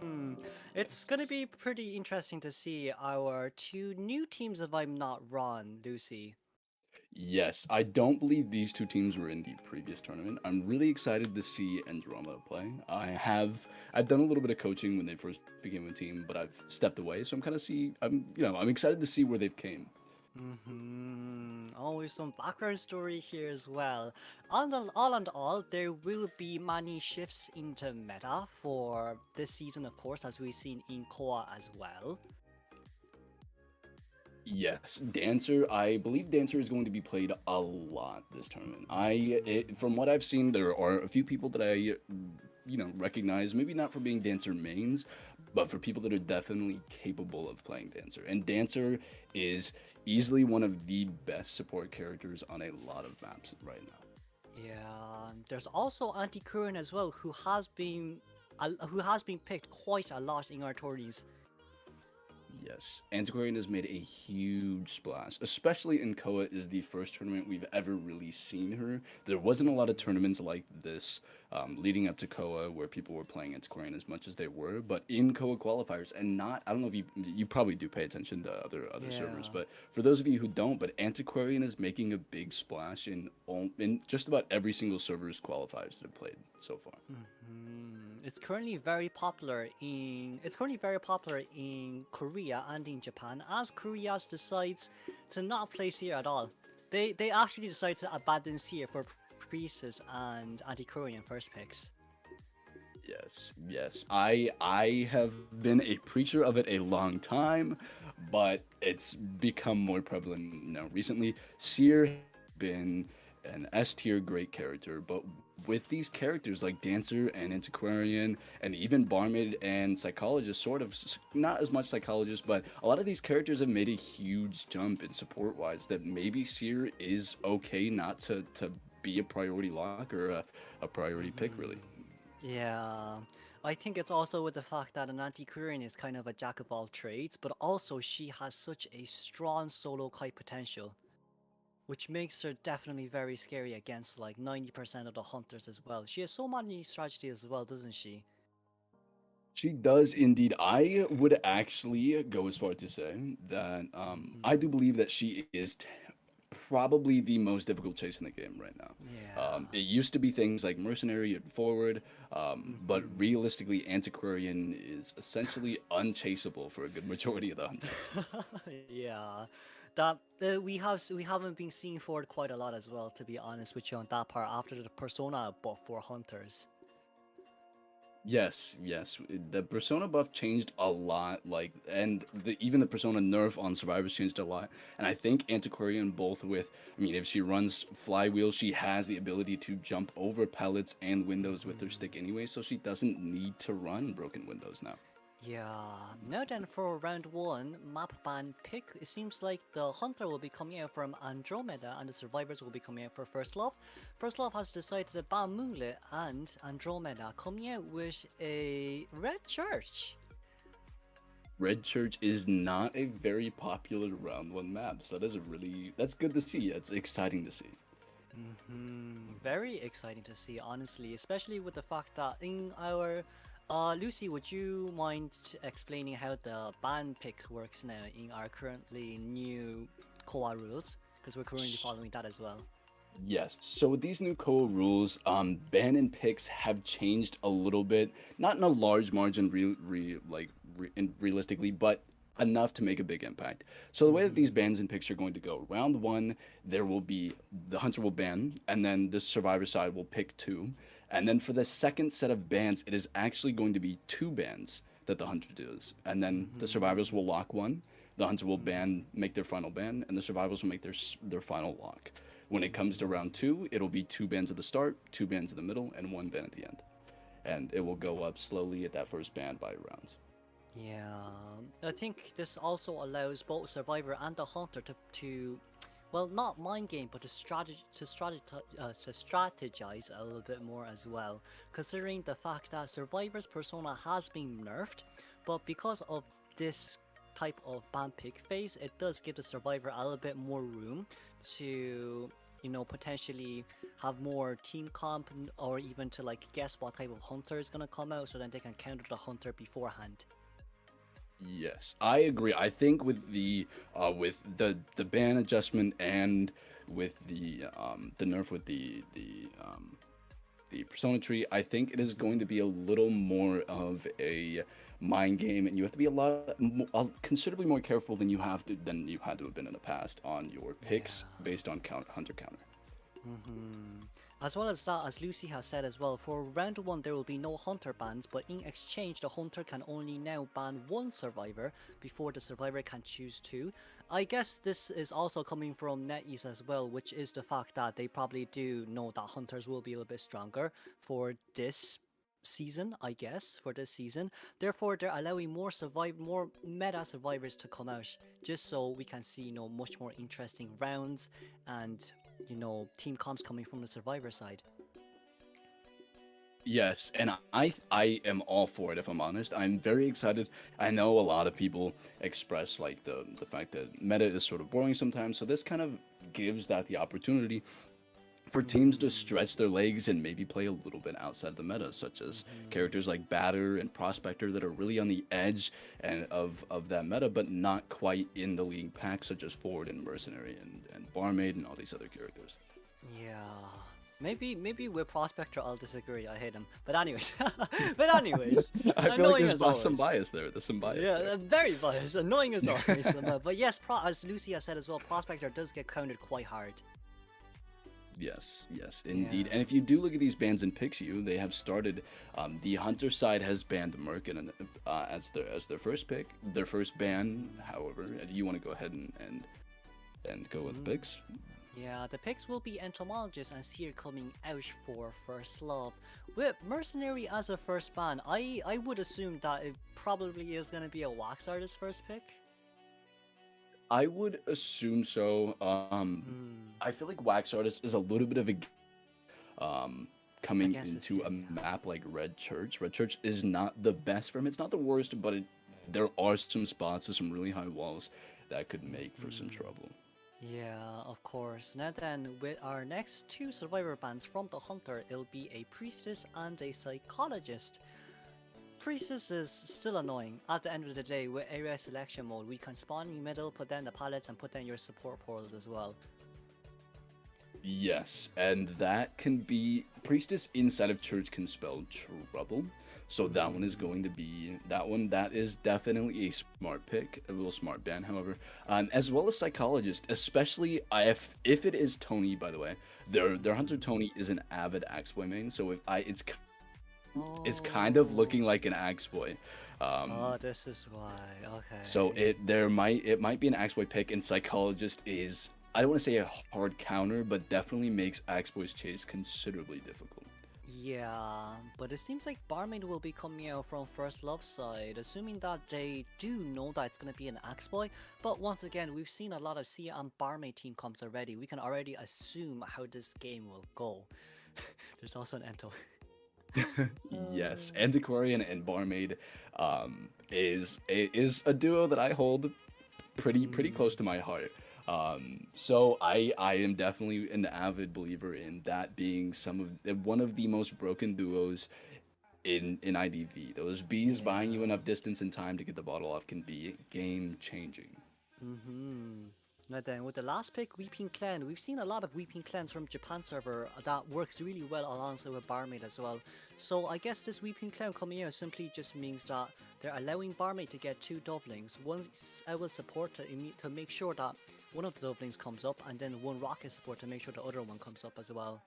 Hmm. It's gonna Yes. be pretty interesting to see our two new teams, if I'm not wrong, Lucy. Yes, I don't believe these two teams were in the previous tournament. I'm really excited to see Andromeda play. I've done a little bit of coaching when they first became a team, but I've stepped away, so I'm excited to see where they've came. Always some background story here as well. All and all, there will be many shifts into meta for this season, of course, as we've seen in Koa as well. Yes, Dancer. I believe Dancer is going to be played a lot this tournament. From what I've seen, there are a few people that recognize. Maybe not for being Dancer mains, but for people that are definitely capable of playing Dancer. And Dancer is easily one of the best support characters on a lot of maps right now. Yeah, there's also Anti-Current as well, who has been picked quite a lot in our tourneys. Yes, Antiquarian has made a huge splash, especially in Koa is the first tournament we've ever really seen her. There wasn't a lot of tournaments like this leading up to Koa where people were playing Antiquarian as much as they were, but in Koa qualifiers and not, I don't know if you probably do pay attention to other servers, Yeah. but for those of you who don't, but Antiquarian is making a big splash in just about every single server's qualifiers that have played so far. It's currently very popular in Korea and in Japan, as Korea decides to not place here at all. They actually decide to abandon Seer for Priestess and Anti-Korean first picks. Yes, yes. I have been a preacher of it a long time, but it's become more prevalent now recently. Seer has been an S tier great character, but with these characters like Dancer and Antiquarian and even Barmaid and Psychologist, not as much Psychologist, but a lot of these characters have made a huge jump in support wise that maybe Seer is okay not to be a priority lock or a priority pick really. Yeah, I think it's also with the fact that an anti-Korean is kind of a jack of all trades, but also she has such a strong solo kite potential, which makes her definitely very scary against like 90% of the hunters as well. She has so many strategies as well, doesn't she? She does indeed. I would actually go as far to say that I do believe that she is probably the most difficult chase in the game right now. Yeah. It used to be things like Mercenary and Forward, but hmm realistically, Antiquarian is essentially unchaseable for a good majority of the hunters. yeah, that we haven't been seeing Ford quite a lot as well. To be honest with you on that part, after the persona buff for hunters. Yes, yes. The persona buff changed a lot, and even the persona nerf on survivors changed a lot. And I think Antiquarian both if she runs flywheel, she has the ability to jump over pellets and windows with her stick anyway, so she doesn't need to run broken windows now. Yeah, now then for round 1, map ban pick, it seems like the Hunter will be coming out from Andromeda and the Survivors will be coming out for First Love. First Love has decided to ban Moonlit and Andromeda coming out with a Red Church. Red Church is not a very popular round one map, so that's good to see. It's exciting to see. Very exciting to see, honestly, especially with the fact that in our Lucy, would you mind explaining how the ban pick works now in our currently new Koa rules? Because we're currently following that as well. Yes. So with these new core rules, ban and picks have changed a little bit, not in a large margin, realistically, but enough to make a big impact. So the way that these bans and picks are going to go, round one, there will be the hunter will ban, and then the survivor side will pick two, and then for the second set of bans, it is actually going to be two bans that the hunter does, and then the survivors will lock one. The hunter will make their final ban, and the survivors will make their final lock. When it comes to round two, it'll be two bans at the start, two bans in the middle, and one ban at the end. And it will go up slowly at that first ban by rounds. Yeah, I think this also allows both Survivor and the Hunter to well, not mind game, but to strategize a little bit more as well, considering the fact that Survivor's persona has been nerfed, but because of this type of ban pick phase, it does give the Survivor a little bit more room to potentially have more team comp or even to like guess what type of hunter is gonna come out, so then they can counter the hunter beforehand. Yes, I agree. I think with the ban adjustment and with the nerf with the persona tree, I think it is going to be a little more of a mind game, and you have to be considerably more careful than you had to have been in the past on your picks Yeah. based on hunter counter. hmm As well as that, as Lucy has said as well, for round one there will be no hunter bans, but in exchange the hunter can only now ban one survivor before the survivor can choose two. I guess this is also coming from NetEase as well, which is the fact that they probably do know that hunters will be a little bit stronger for this season, I guess, for this season. Therefore, they're allowing more meta survivors to come out, just so we can see, much more interesting rounds and team comps coming from the survivor side. Yes, and I am all for it if I'm honest. I'm very excited. I know a lot of people express like the fact that meta is sort of boring sometimes, so this kind of gives that the opportunity for teams to Mm-hmm. stretch their legs and maybe play a little bit outside the meta, such as Mm-hmm. characters like Batter and Prospector that are really on the edge and of that meta, but not quite in the leading pack, such as Forward and Mercenary and Barmaid and all these other characters. Yeah. Maybe with Prospector I'll disagree. I hate him. But anyways, but anyways, I feel like annoying there's as some always. bias there. There's some bias Yeah, there. very biased. Annoying as always. But yes, as Lucy has said as well, Prospector does get counted quite hard. Yes, yes, indeed. Yeah. And if you do look at these bans in Pixiu, they have started. The Hunter side has banned Merkin as their first pick, their first ban. However, do you want to go ahead and go with the Mm-hmm. picks? Yeah, the picks will be Entomologist and Seer coming out for First Love. With Mercenary as a first ban, I would assume that it probably is going to be a Wax Artist first pick. I would assume so. Hmm, I feel like Wax Artist is a little bit of a coming against the into Seer, a yeah. map like Red Church. Red Church is not the best for him. It's not the worst, but there are some spots with some really high walls that could make for some Hmm. trouble. Yeah, of course. Now then, with our next two Survivor bans from the Hunter, it'll be a Priestess and a Psychologist. Priestess is still annoying. At the end of the day, with area selection mode, we can spawn in the middle, put down the pallets, and put down your support portals as well. Yes, and that can be Priestess inside of Church can spell trouble. So that one is Hmm. going to be that one. That is definitely a smart pick, a little smart ban, however, as well as Psychologist, especially if it is Tony. By the way, their Hunter Hmm. Tony is an avid Axe Boy main, so if I it's kind of Oh. looking like an Axe Boy. Um, Oh, this is why. so Okay. it might be an Axeboy pick, and Psychologist is I don't want to say a hard counter, but definitely makes Axeboy's chase considerably difficult. Yeah, but it seems like Barmaid will be coming out from First Love side, assuming that they do know that it's gonna be an Axe Boy. But once again, we've seen a lot of Sia and Barmaid team comps already. We can already assume how this game will go. There's also an Ento. Yes, Uh, Antiquarian and Barmaid is a duo that I hold pretty close mm, to my heart. So I am definitely an avid believer in that being one of the most broken duos in IDV. Those bees buying you yeah. enough distance and time to get the bottle off can be game changing. Mm-hmm. Now then, with the last pick, Weeping Clan, we've seen a lot of Weeping Clans from Japan server that works really well alongside with Barmaid as well. So I guess this Weeping Clan coming out simply just means that they're allowing Barmaid to get two Dovlings. One I will support to make sure that one of the Dovlings comes up, and then one Rocket support to make sure the other one comes up as well.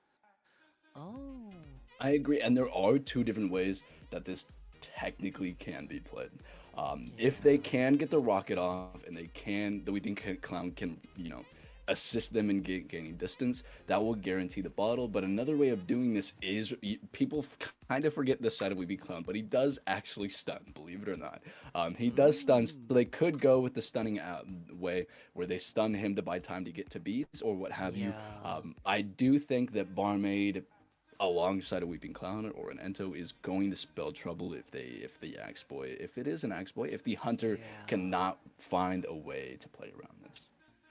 Oh. I agree, and there are two different ways that this technically can be played. If they Yeah. can get the rocket off, and the Weeping Clown can, assist them in gaining distance, that will guarantee the bottle. But another way of doing this is people kind of forget this side of Weeping Clown, but he does actually stun, believe it or not. He does stun, so Mm. they could go with the stunning way where they stun him to buy time to get to bees or what have you. Yeah. I do think that Barmaid alongside a Weeping Clown or an Ento is going to spell trouble if the Axe Boy, if it is an Axe Boy, if the Hunter Yeah. cannot find a way to play around this.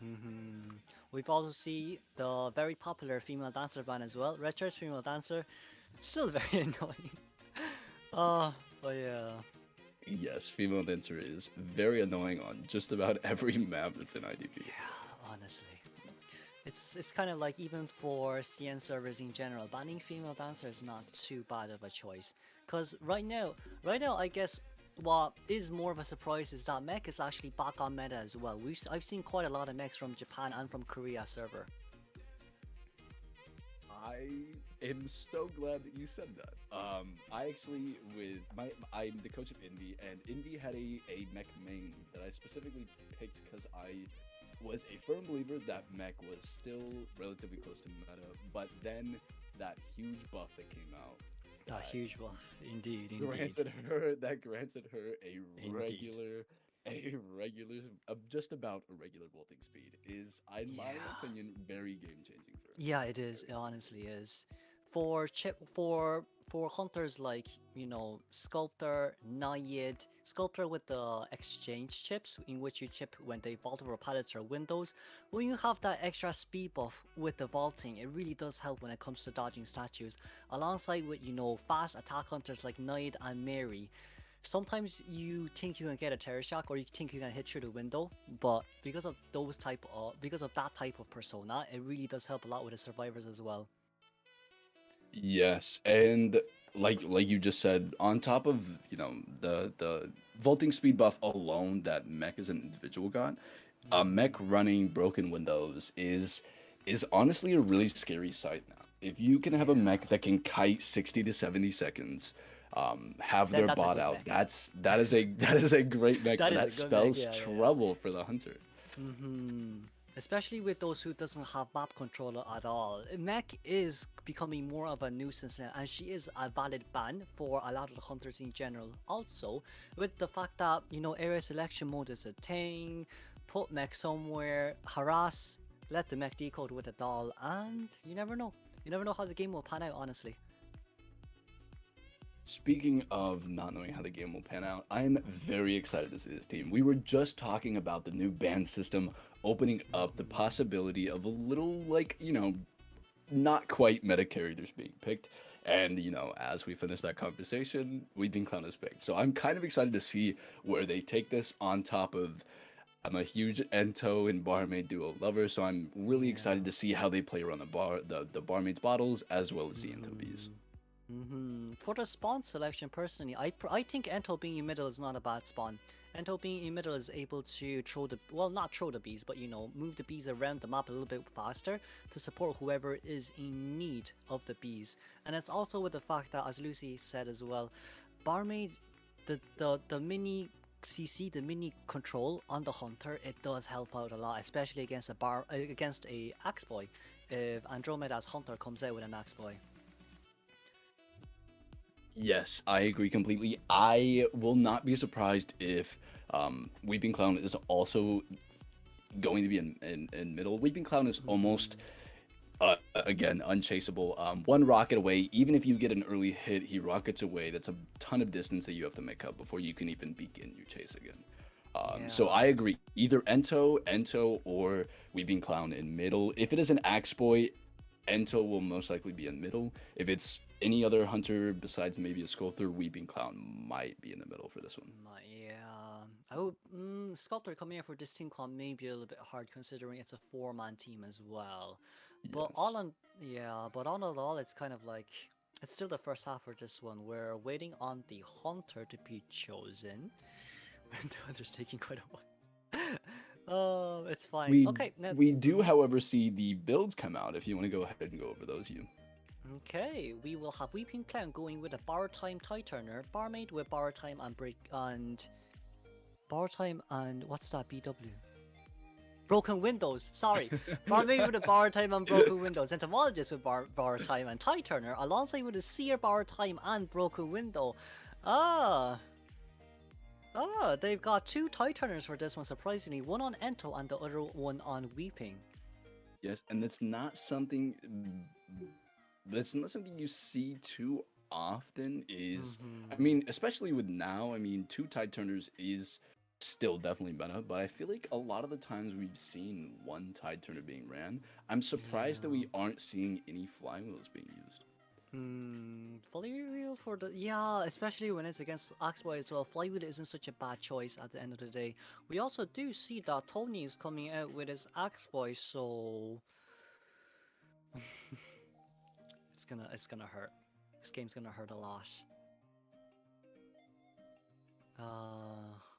Mm-hmm. We've also seen the very popular female dancer ban as well. Red shirt's female dancer, still very annoying. Uh, but yeah. Yes, female dancer is very annoying on just about every map that's in IDP. Yeah, honestly. It's kind of like even for CN servers in general, banning female dancer is not too bad of a choice. Cause right now I guess what is more of a surprise is that mech is actually back on meta as well. I've seen quite a lot of mechs from Japan and from Korea server. I am so glad that you said that. I actually I'm the coach of Indy, and Indy had a mech main that I specifically picked because I was a firm believer that mech was still relatively close to meta, but then that huge buff that came out A that huge buff, indeed, indeed, granted her indeed. a regular just about a regular bolting speed is in my Yeah. opinion very game changing for Yeah, it her. is. It honestly is. For hunters like Sculptor, Nayid, Sculptor with the exchange chips in which you chip when they vault over pallets or windows. When you have that extra speed buff with the vaulting, it really does help when it comes to dodging statues. Alongside with fast attack hunters like Nayid and Mary. Sometimes you think you can get a terror shock or you think you can hit through the window, but because of that type of persona, it really does help a lot with the survivors as well. Yes, and like you just said, on top of the vaulting speed buff alone that mech as an individual got, mech Hmm. running broken windows is honestly a really scary sight now. If you can have a Yeah, mech that can kite 60 to 70 seconds, have then their that's a bot good out, mech. that is a that is a great mech, That and is a that good mech. spells Yeah, yeah. trouble for the hunter. Hmm. Especially with those who doesn't have map controller at all. Mech is becoming more of a nuisance now, and she is a valid ban for a lot of the hunters in general. Also, with the fact that area selection mode is a thing, put mech somewhere, harass, let the mech decode with a doll, and you never know. You never know how the game will pan out, honestly. Speaking of not knowing how the game will pan out, I'm very excited to see this team. We were just talking about the new ban system opening up the possibility of a little, like, not quite meta characters being picked. And, as we finish that conversation, Weeping Clown is picked. So I'm kind of excited to see where they take this on top of. I'm a huge Ento and Barmaid duo lover, so I'm really excited Yeah. to see how they play around the Barmaid's bottles as well as the Ento bees. Hmm. For the spawn selection, personally, I think Ento being in middle is not a bad spawn. Ento being in middle is able to throw the well, not throw the bees, but move the bees around the map a little bit faster to support whoever is in need of the bees. And it's also with the fact that, as Lucy said as well, Barmaid, the mini CC, the mini control on the hunter, it does help out a lot, especially against against a axe boy. If Andromeda's hunter comes out with an axe boy. Yes, I agree completely. I will not be surprised if Weeping Clown is also going to be in middle. Weeping Clown is almost, Hmm. again, unchaseable. One rocket away, even if you get an early hit, he rockets away. That's a ton of distance that you have to make up before you can even begin your chase again. So Yeah. I agree. Either Ento, or Weeping Clown in middle. If it is an Axe Boy, Ento will most likely be in middle. If it's any other hunter besides maybe a Sculptor, Weeping Clown might be in the middle for this one. Yeah. I would. Sculptor coming in for this team comp may be a little bit hard considering it's a four-man team as well. But Yes. all in all, it's kind of like it's still the first half for this one. We're waiting on the hunter to be chosen. The hunter's taking quite a while. Oh, it's fine. We Okay, now. we do, however, see the builds come out. If you want to go ahead and go over those, you. Okay, we will have Weeping Clown going with a Bar Time Tie Turner, Barmaid with Bar Time and Break and Bar Time and what's that BW? Broken Windows, sorry. Barmaid with a Bar Time and Broken Windows, Entomologist with Bar Time and Tie Turner, alongside with a Seer Bar Time and Broken Window. Ah, they've got two Tie Turners for this one, surprisingly. One on Ento and the other one on Weeping. Yes, and that's not something you see too often. Is I Mm-hmm. mean, especially with now. I mean, two tide turners is still definitely meta, but I feel like a lot of the times we've seen one tide turner being ran, I'm surprised that Yeah. we aren't seeing any flywheels being used. Flywheel for the yeah, especially when it's against Axway as well. Flywheel isn't such a bad choice at the end of the day. We also do see that Tony is coming out with his Axboy, so it's gonna hurt. This game's gonna hurt a lot.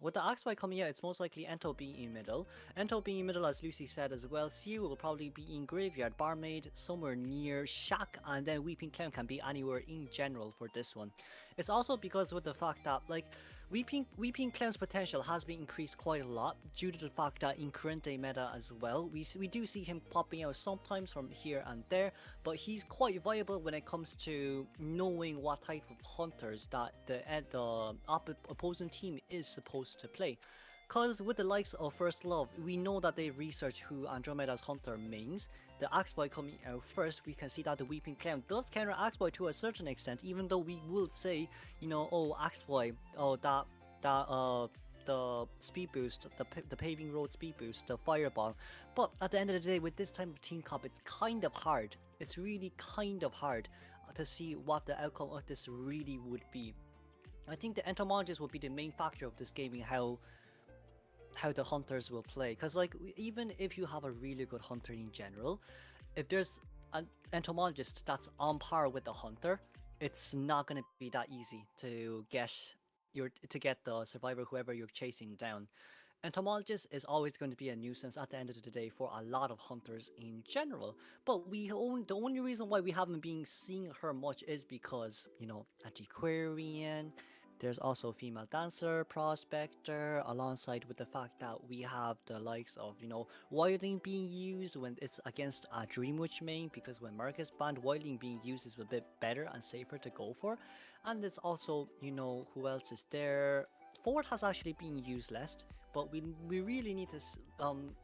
With the Axby coming out, it's most likely Ento being in middle. Ento being in middle, as Lucy said as well. Siu will probably be in graveyard, barmaid somewhere near Shack, and then Weeping Clown can be anywhere in general for this one. It's also because with the fact that like Weeping Clown's potential has been increased quite a lot due to the fact that in current day meta as well, we do see him popping out sometimes from here and there, but he's quite viable when it comes to knowing what type of hunters that the opposing team is supposed to play. Cause with the likes of First Love, we know that they research who Andromeda's hunter means. The Axeboy coming out first, we can see that the Weeping Clown does counter Axeboy to a certain extent, even though we will say, you know, oh Axeboy, oh the speed boost, the paving road speed boost, the fireball. But at the end of the day, with this type of team comp, it's kind of hard. It's really kind of hard to see what the outcome of this really would be. I think the entomologist will be the main factor of this game in how the hunters will play. Because like even if you have a really good hunter in general, if there's an entomologist that's on par with the hunter, it's not gonna be that easy to get the survivor whoever you're chasing down. Entomologist is always going to be a nuisance at the end of the day for a lot of hunters in general. But the only reason why we haven't been seeing her much is because, you know, antiquarian. There's also female dancer, prospector, alongside with the fact that we have the likes of, you know, wilding being used when it's against a Dream Witch main, because when Marcus banned, wilding being used is a bit better and safer to go for. And it's also, you know, who else is there? Forward has actually been used less, but we really need to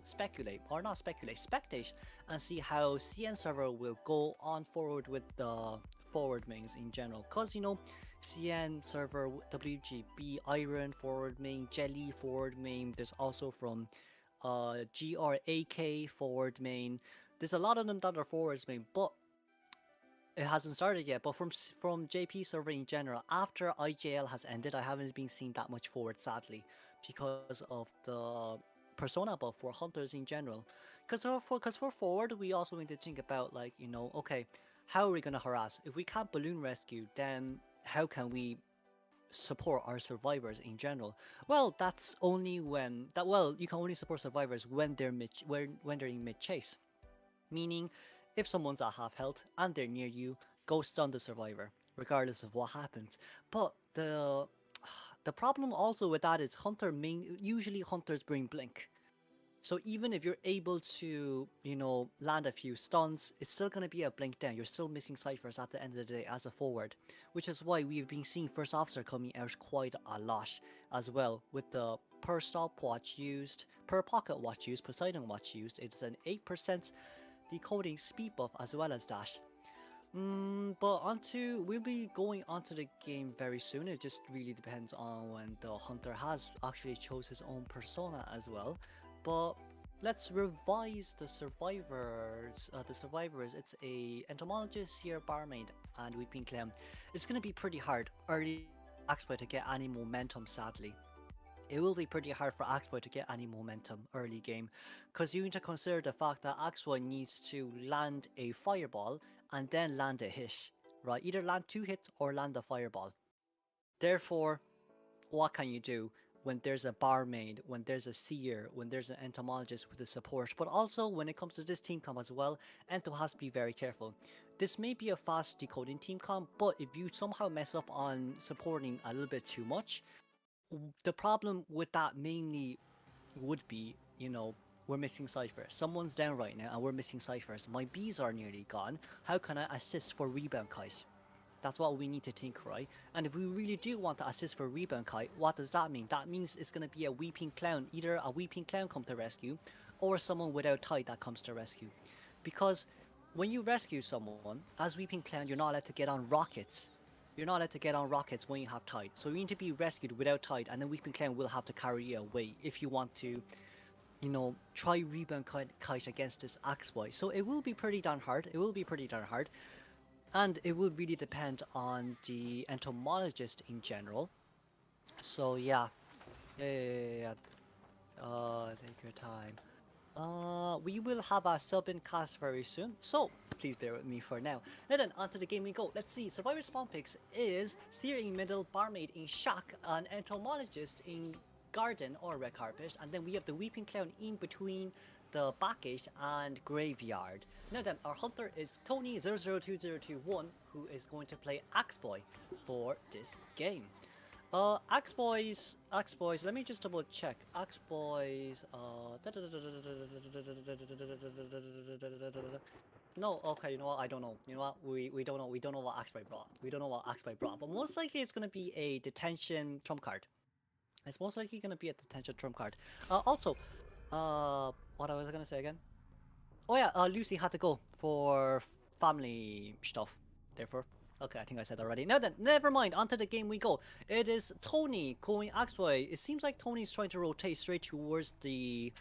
speculate, or not speculate, spectate, and see how CN server will go on forward with the forward mains in general. Cause you know, CN server, WGB, Iron forward main, Jelly forward main. There's also from GRAK forward main. There's a lot of them that are forwards main, but it hasn't started yet. But from JP server in general, after IJL has ended, I haven't been seeing that much forward, sadly, because of the persona buff for hunters in general. Because for forward, we also need to think about like, you know, okay, how are we gonna harass? If we can't balloon rescue, then how can we support our survivors in general? Well, that's only when that well, you can only support survivors when when they're in mid chase. Meaning, if someone's at half health and they're near you, go stun the survivor, regardless of what happens. But the problem also with that is usually hunters bring blink. So even if you're able to, you know, land a few stuns, it's still going to be a blink down. You're still missing ciphers at the end of the day as a forward, which is why we've been seeing first officer coming out quite a lot as well, with the per stopwatch used, per pocket watch used, Poseidon watch used. It's an 8% decoding speed buff as well as that. But we'll be going onto the game very soon. It just really depends on when the hunter has actually chose his own persona as well. But let's revise the survivors. It's a entomologist, seer, barmaid, and weeping clam. It's gonna be pretty hard early Axboy to get any momentum. Sadly, it will be pretty hard for Axboy to get any momentum early game, because you need to consider the fact that Axboy needs to land a fireball and then land a hit, right? Either land 2 hits or land a fireball. Therefore, what can you do when there's a barmaid, when there's a seer, when there's an entomologist with the support? But also, when it comes to this team comp as well, Ento has to be very careful. This may be a fast decoding team comp, but if you somehow mess up on supporting a little bit too much, the problem with that mainly would be, you know, we're missing ciphers. Someone's down right now and we're missing ciphers. My bees are nearly gone. How can I assist for rebound kite? That's what we need to think, right? And if we really do want to assist for rebound kite, what does that mean? That means it's going to be a weeping clown. Either a weeping clown come to rescue, or someone without tide that comes to rescue. Because when you rescue someone, as weeping clown, you're not allowed to get on rockets. You're not allowed to get on rockets when you have tide. So you need to be rescued without tide, and then Weeping Clown will have to carry you away if you want to, try rebound kite against this Axboy. So it will be pretty darn hard. It will be pretty darn hard. And it will really depend on the entomologist in general. So yeah. Yeah. Take your time. We will have a sub in cast very soon, so please bear with me for now. Now then, onto the game we go. Let's see. Survivor spawn picks is Steer in middle, Barmaid in shack, an entomologist in garden or red carpet, and then we have the Weeping Clown in between the backish and graveyard. Now then, our hunter is Tony002021, who is going to play Axeboy for this game. Axe Boys, let me just double check. Axe Boys, no, okay, you know what, I don't know. You know what, we don't know. We don't know what Axe Boy brought. We don't know what Axe Boy brought, but most likely it's gonna be a detention trump card. It's most likely gonna be a detention trump card. Also, what I was gonna say again? Oh yeah, Lucy had to go for family stuff. Therefore, okay, I think I said already. Now then, never mind. Onto the game we go. It is Tony going Axway. It seems like Tony's trying to rotate straight towards the.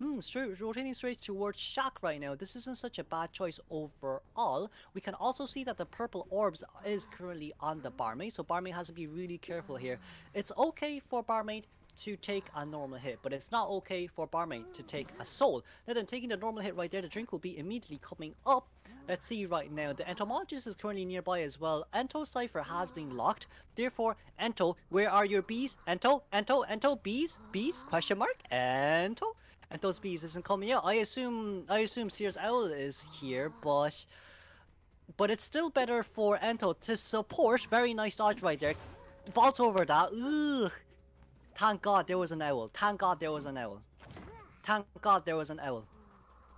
Rotating straight towards Shack right now. This isn't such a bad choice overall. We can also see that the purple orbs is currently on the Barmaid, so Barmaid has to be really careful here. It's okay for Barmaid to take a normal hit, but it's not okay for Barmaid to take a soul. Now then, taking the normal hit right there, the drink will be immediately coming up. Let's see right now, the entomologist is currently nearby as well. Ento's cipher has been locked, therefore, Ento, where are your bees? Ento, bees? Question mark? Ento's bees isn't coming out. I assume Sears Owl is here, but it's still better for Ento to support. Very nice dodge right there. Vault over that. Ugh. Thank God there was an owl. Thank God there was an owl. Thank God there was an owl.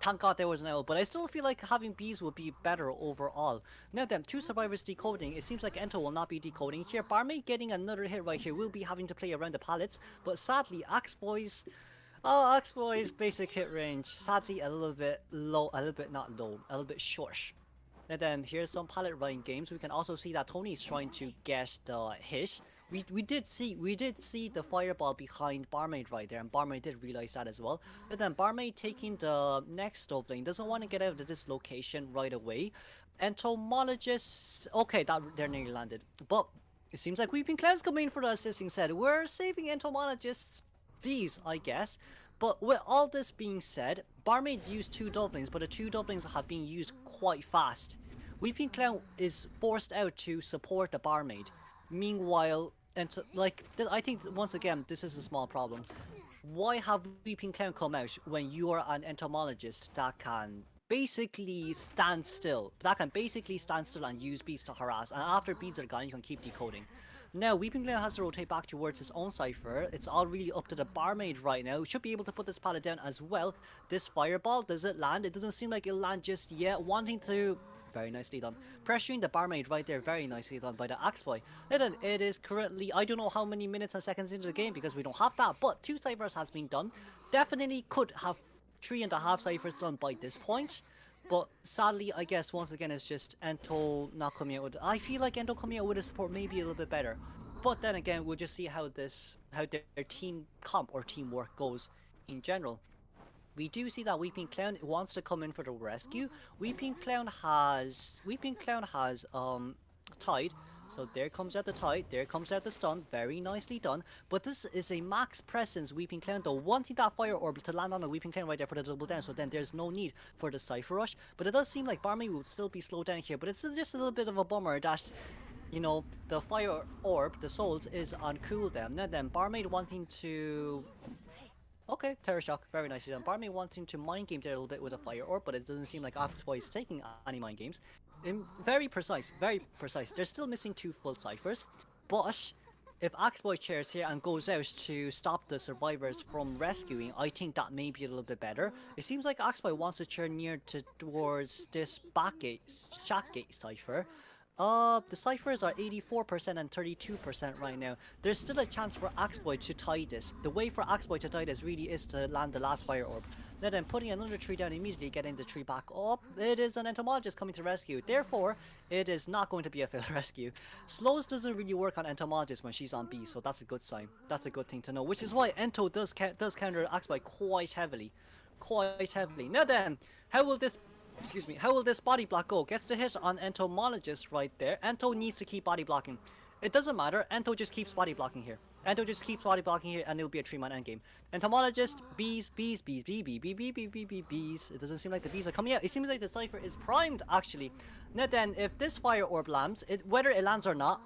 Thank God there was an owl. But I still feel like having bees would be better overall. Now then, 2 survivors decoding. It seems like Ento will not be decoding here. Barmaid getting another hit right here. Will be having to play around the pallets. But sadly, Axeboy's basic hit range. Sadly, a little bit low. A little bit not low. A little bit short. Now then, here's some pallet running games. We can also see that Tony's trying to get the hit. We did see the fireball behind Barmaid right there, and Barmaid did realize that as well. And then Barmaid taking the next stove lane, doesn't want to get out of this location right away. Entomologists, okay, they're nearly landed, but it seems like Weeping Clown's coming for the assisting set. We're saving entomologists these, I guess. But with all this being said, Barmaid used 2 Dovlings, but the 2 Dovlings have been used quite fast. Weeping Clown is forced out to support the Barmaid. Meanwhile, I think once again, this is a small problem. Why have Weeping Clown come out when you are an entomologist that can basically stand still? That can basically stand still and use beads to harass, and after beads are gone, you can keep decoding. Now, Weeping Clown has to rotate back towards his own cipher. It's all really up to the Barmaid right now. Should be able to put this pallet down as well. This fireball, does it land? It doesn't seem like it'll land just yet. Wanting to... Very nicely done. Pressuring the Barmaid right there, very nicely done by the Axeboy. And then it is currently, I don't know how many minutes and seconds into the game because we don't have that, but 2 ciphers has been done. Definitely could have 3.5 ciphers done by this point. But sadly, I guess once again it's just Ento not coming out with. I feel like Ento coming out with a support maybe a little bit better. But then again, we'll just see how their team comp or teamwork goes in general. We do see that Weeping Clown wants to come in for the rescue. Weeping Clown has Tide. So there comes out the Tide, there comes out the stun, very nicely done. But this is a max presence Weeping Clown though, wanting that fire orb to land on the Weeping Clown right there for the double down, so then there's no need for the Cypher Rush. But it does seem like Barmaid will still be slowed down here, but it's just a little bit of a bummer that, the fire orb, the souls, is on cooldown. Now then, Barmaid wanting to... Okay, Terror Shock, very nicely done. Barmaid wanting to mind game there a little bit with a fire orb, but it doesn't seem like Axeboy is taking any mind games. Very precise, very precise. They're still missing 2 full ciphers, but if Axeboy chairs here and goes out to stop the survivors from rescuing, I think that may be a little bit better. It seems like Axeboy wants to chair near towards this back gate, shack gate cipher. The ciphers are 84% and 32% right now. There's still a chance for Axboy to tie this. The way for Axboy to tie this really is to land the last fire orb. Now then, putting another tree down immediately, getting the tree back up. It is an entomologist coming to rescue. Therefore, it is not going to be a failed rescue. Slows doesn't really work on entomologist when she's on B, so that's a good sign. That's a good thing to know. Which is why Ento does counter Axboy quite heavily. Quite heavily. Now then, how will this excuse me, how will this body block go? Gets the hit on Entomologist right there. Ento needs to keep body blocking. It doesn't matter, Ento just keeps body blocking here. Ento just keeps body blocking here and it'll be a 3-man endgame. Entomologist, bees, bees, bees, bee, bee, bee, bee, bee, bee, bee, bees. It doesn't seem like the bees are coming out. It seems like the Cypher is primed, actually. Now then, if this fire orb lands, whether it lands or not,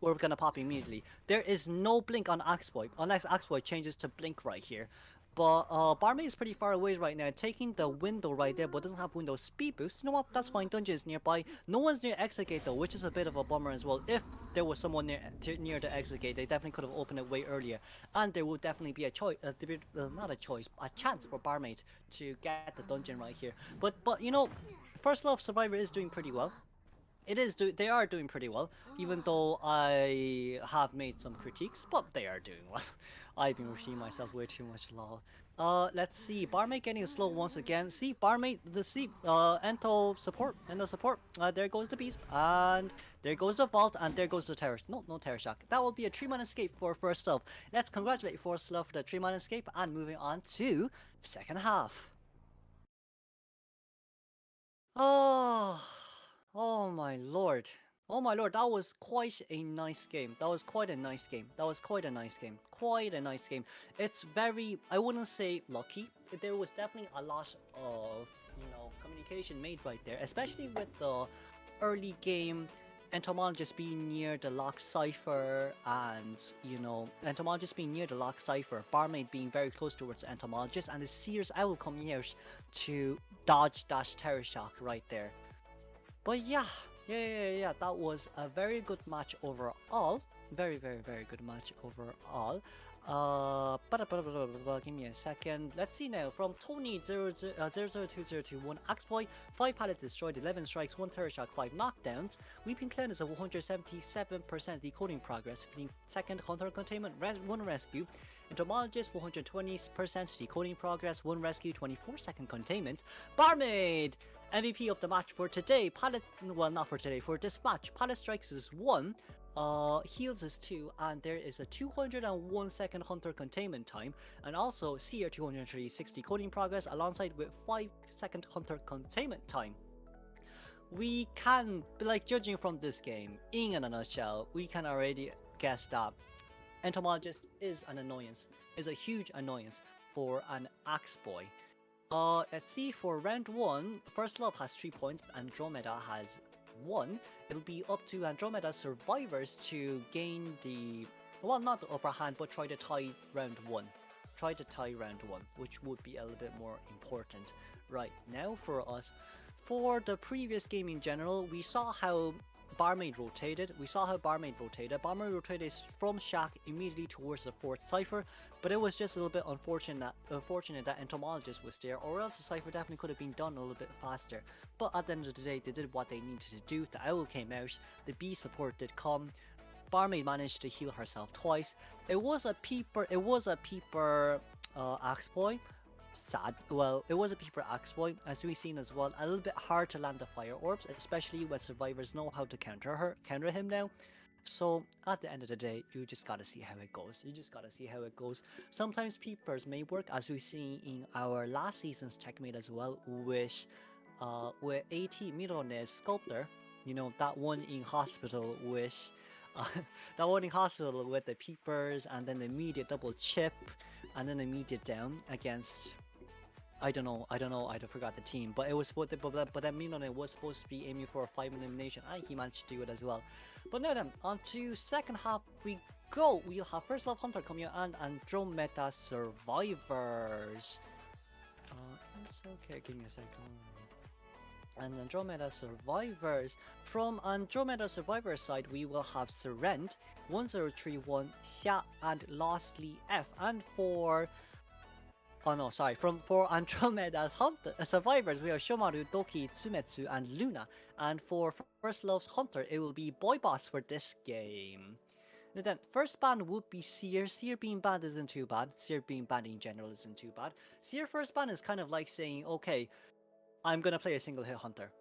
we're gonna pop immediately. There is no blink on Axboy, unless Axboy changes to blink right here. But Barmaid is pretty far away right now, taking the window right there, but doesn't have window speed boost. You know what? That's fine. Dungeon is nearby. No one's near exit gate though, which is a bit of a bummer as well. If there was someone near the exit gate, they definitely could have opened it way earlier, and there would definitely be a choice, not a choice, a chance for Barmaid to get the dungeon right here. But you know, First Love Survivor is doing pretty well. They are doing pretty well, even though I have made some critiques, but they are doing well. I've been repeating myself way too much, lol. Let's see, Barmaid getting slow once again. See, Barmaid, Ento support, there goes the beast, and there goes the vault, and there goes the terror. No terror shock. That will be a 3-man escape for First Love. Let's congratulate First Love for the 3-man escape, and moving on to second half. Oh. Oh my lord. Oh my lord, that was quite a nice game. That was quite a nice game. That was quite a nice game. Quite a nice game. It's very, I wouldn't say lucky. There was definitely a lot of, communication made right there, especially with the early game Entomologist being near the lock cipher and, Entomologist being near the lock cipher, Barmaid being very close towards Entomologist, and the Seer's Owl coming out to dodge dash terror shock right there. But yeah, that was a very good match overall. Very good match overall. Give me a second. Let's see now. From Tony 002021, Axboy, 5 pallets destroyed, 11 strikes, 1 terror shock, 5 knockdowns. Weeping Clan is a 177% decoding progress, feeling second Hunter Containment, 1 rescue. Entomologist, 120% decoding progress, 1 rescue, 24-second containment. Barmaid, MVP of the match for today. Not for today, for this match. Pallet strikes is 1, heals is 2, and there is a 201-second Hunter containment time, and also Seer 236 decoding progress alongside with 5-second Hunter containment time. We can, judging from this game, in a nutshell, we can already guess that Entomologist is an annoyance, is a huge annoyance for an Axboy. Let's see, for round 1, First Love has 3 points, Andromeda has 1. It'll be up to Andromeda survivors to gain the, well, not the upper hand, but try to tie round 1. Try to tie round 1, which would be a little bit more important right now for us. For the previous game in general, we saw how Barmaid rotated. Barmaid rotated from Shack immediately towards the 4th cipher, but it was just a little bit unfortunate that Entomologist was there, or else the cipher definitely could have been done a little bit faster. But at the end of the day, they did what they needed to do. The Owl came out, the Bee support did come. Barmaid managed to heal herself twice. It was a peeper Axboy. Sad. Well, it was a peeper Axboy, as we've seen as well. A little bit hard to land the fire orbs, especially when survivors know how to counter him now. So at the end of the day, you just gotta see how it goes. Sometimes peepers may work, as we see in our last season's Checkmate as well, with AT Mirone's Sculptor. That one in hospital with the peepers, and then the immediate double chip, and then immediate down against, I forgot the team, but it was supposed to, but then Minone was supposed to be aiming for a 5 elimination, and he managed to do it as well. But now then, on to second half we go. We'll have First Love Hunter coming out and Andromeda survivors. It's okay, give me a second. And Andromeda survivors. From Andromeda survivors side, we will have Serend, 1031, Xia, and lastly F. And for Oh no, sorry. For Andromeda's survivors, we have Shomaru, Doki, Tsumetsu, and Luna. And for First Love's Hunter, it will be Boy Boss for this game. Now then, first ban would be Seer. Seer being banned isn't too bad. Seer being banned in general isn't too bad. Seer first ban is kind of like saying, okay, I'm gonna play a single hit hunter.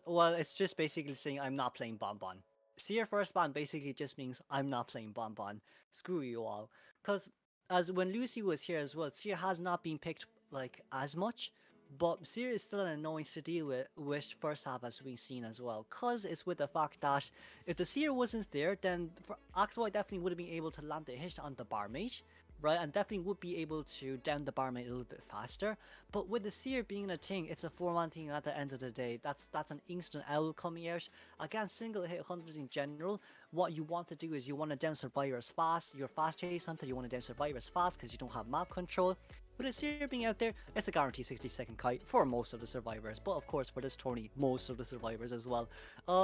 Well, it's just basically saying I'm not playing Bonbon. Seer first ban basically just means I'm not playing Bonbon. Screw you all. Because as when Lucy was here as well, Seer has not been picked like as much, but Seer is still an annoyance to deal with first half as we've seen as well. Cause it's with the fact that if the Seer wasn't there, then Axel definitely would have been able to land the hit on the barmate, right? And definitely would be able to down the barmate a little bit faster. But with the Seer being a thing, it's a 4-man thing at the end of the day. That's an instant owl coming out. Again, single hit hunters in general, what you want to do is you want to down survivors fast. You're a fast chase hunter, you want to down survivors fast because you don't have map control. With a Seer being out there, it's a guaranteed 60-second kite for most of the survivors, but of course for this tourney, most of the survivors as well.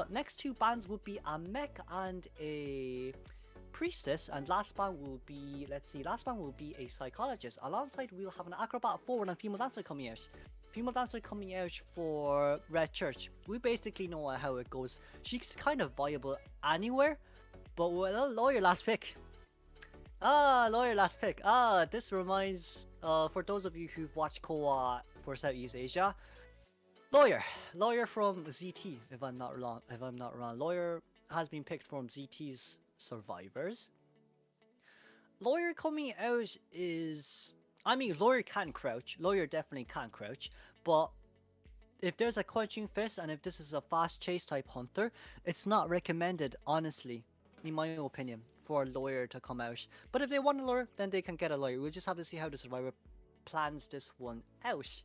Next two bans would be a mech and a priestess, and last ban will be, last ban will be a psychologist. Alongside, we'll have an acrobat forward and female dancer coming out. Female dancer coming out for Red Church. We basically know how it goes. She's kind of viable anywhere, but well, lawyer last pick. Lawyer last pick. This reminds, for those of you who've watched Koa for Southeast Asia, lawyer from ZT, if I'm not wrong. Lawyer has been picked from ZT's survivors. Lawyer coming out is, I mean, lawyer can crouch. Lawyer definitely can crouch, but if there's a quenching fist and if this is a fast chase type hunter, it's not recommended, honestly, in my opinion, for a lawyer to come out. But if they want a lawyer, then they can get a lawyer. We'll just have to see how the survivor plans this one out.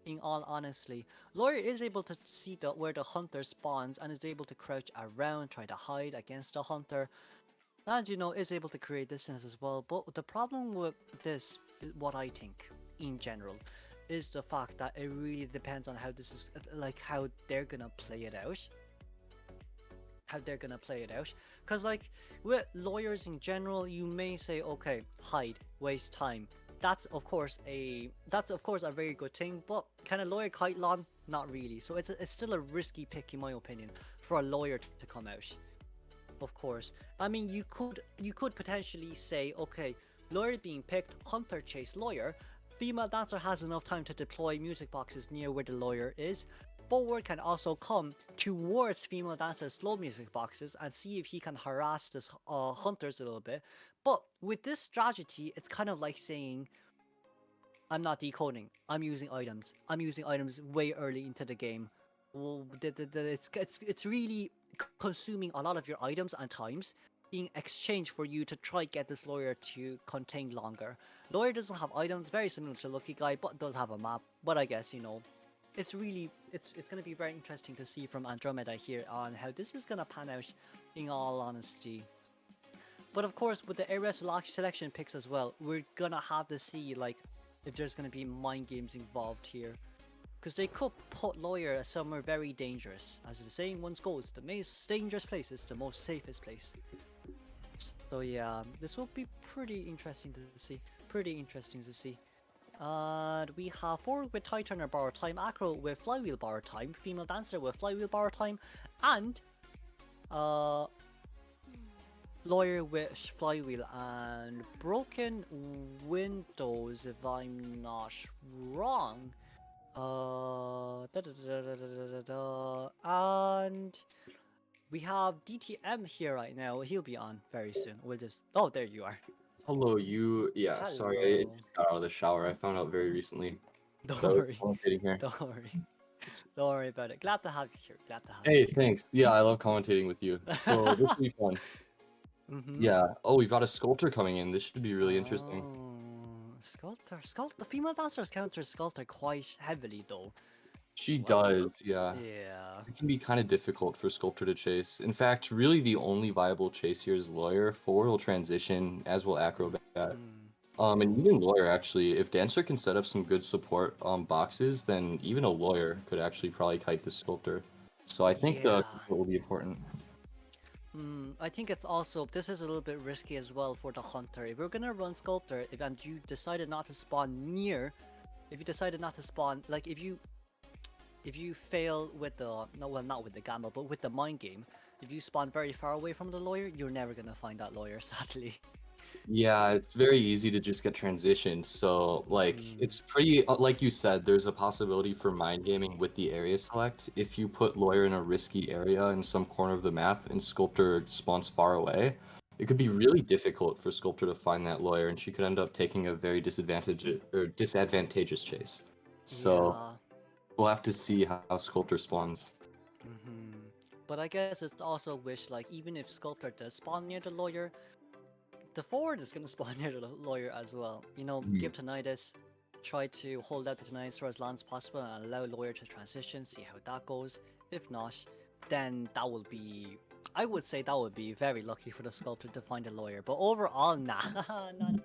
In all honesty, lawyer is able to see where the hunter spawns and is able to crouch around, try to hide against the hunter, and is able to create distance as well. But the problem with this, what I think in general, is the fact that it really depends on how this is, like, how they're gonna play it out. Because like with lawyers in general, you may say, okay, hide, waste time. That's of course a very good thing, but can a lawyer kite long? Not really. So it's still a risky pick in my opinion for a lawyer to come out. Of course, I mean, you could potentially say, okay, lawyer being picked, hunter chase lawyer, female dancer has enough time to deploy music boxes near where the lawyer is. Forward can also come towards female dancer's slow music boxes and see if he can harass this hunters a little bit. But with this strategy, it's kind of like saying, I'm not decoding, I'm using items. I'm using items way early into the game. Well, it's really consuming a lot of your items and times in exchange for you to try get this lawyer to contain longer. Lawyer doesn't have items, very similar to Lucky Guy, but does have a map. But I guess, it's going to be very interesting to see from Andromeda here on how this is going to pan out, in all honesty. But of course, with the area selection picks as well, we're going to have to see, like, if there's going to be mind games involved here. Because they could put lawyer somewhere very dangerous. As the saying once goes, the most dangerous place is the most safest place. So yeah, this will be pretty interesting to see. And we have forward with tie turner borrow time, acro with flywheel borrow time, female dancer with flywheel borrow time, and lawyer with flywheel and broken windows, if I'm not wrong. And we have DTM here right now. He'll be on very soon. We'll just, oh, there you are. Hello, yeah, Hello. sorry, I just got out of the shower. I found out very recently. Don't So I was worry. commentating here. Don't worry about it. Glad to have you here. Hey, thanks. Yeah, I love commentating with you. So this will be fun. Yeah. Oh, we've got a sculptor coming in. This should be really interesting. Sculptor. The female dancers counter Sculptor quite heavily though. She does, yeah. Yeah. It can be kind of difficult for Sculptor to chase. In fact, really the only viable chase here is Lawyer. Forward will transition, as will Acrobat. And even Lawyer, actually, if Dancer can set up some good support boxes, then even a Lawyer could actually probably kite the Sculptor. So I think the support will be important. I think it's also this is a little bit risky as well for the hunter. If we're gonna run sculptor, and you decided not to spawn near, if you decided not to spawn, like if you fail with the no, well, not with the gamble, but with the mind game, if you spawn very far away from the lawyer, you're never gonna find that lawyer, sadly. Yeah, it's very easy to just get transitioned. So, like, it's pretty, like you said, there's a possibility for mind gaming with the area select. If you put Lawyer in a risky area in some corner of the map and Sculptor spawns far away, it could be really difficult for Sculptor to find that Lawyer, and she could end up taking a very disadvantageous chase. So, Yeah. we'll have to see how Sculptor spawns. But I guess it's also wish like even if sculptor does spawn near the lawyer, the forward is gonna spawn near the lawyer as well. You know, give Tinnitus, try to hold out the Tinnitus for as long as possible and allow lawyer to transition, see how that goes. If not, then that will be, I would say that would be very lucky for the sculptor to find a lawyer. But overall, nah, nah.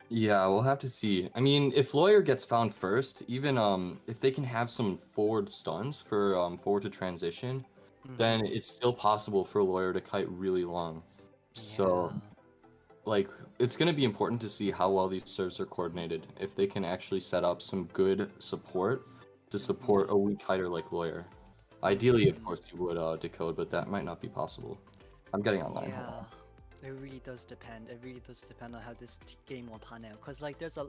Yeah, we'll have to see. I mean, if Lawyer gets found first, even if they can have some forward stuns for forward to transition, then it's still possible for Lawyer to kite really long. So, like, it's going to be important to see how well these serves are coordinated. If they can actually set up some good support to support a weak kiter like Lawyer. Ideally, of course, you would decode, but that might not be possible. I'm getting online. Hold on. It really does depend. It really does depend on how this game will pan out. Cause like there's a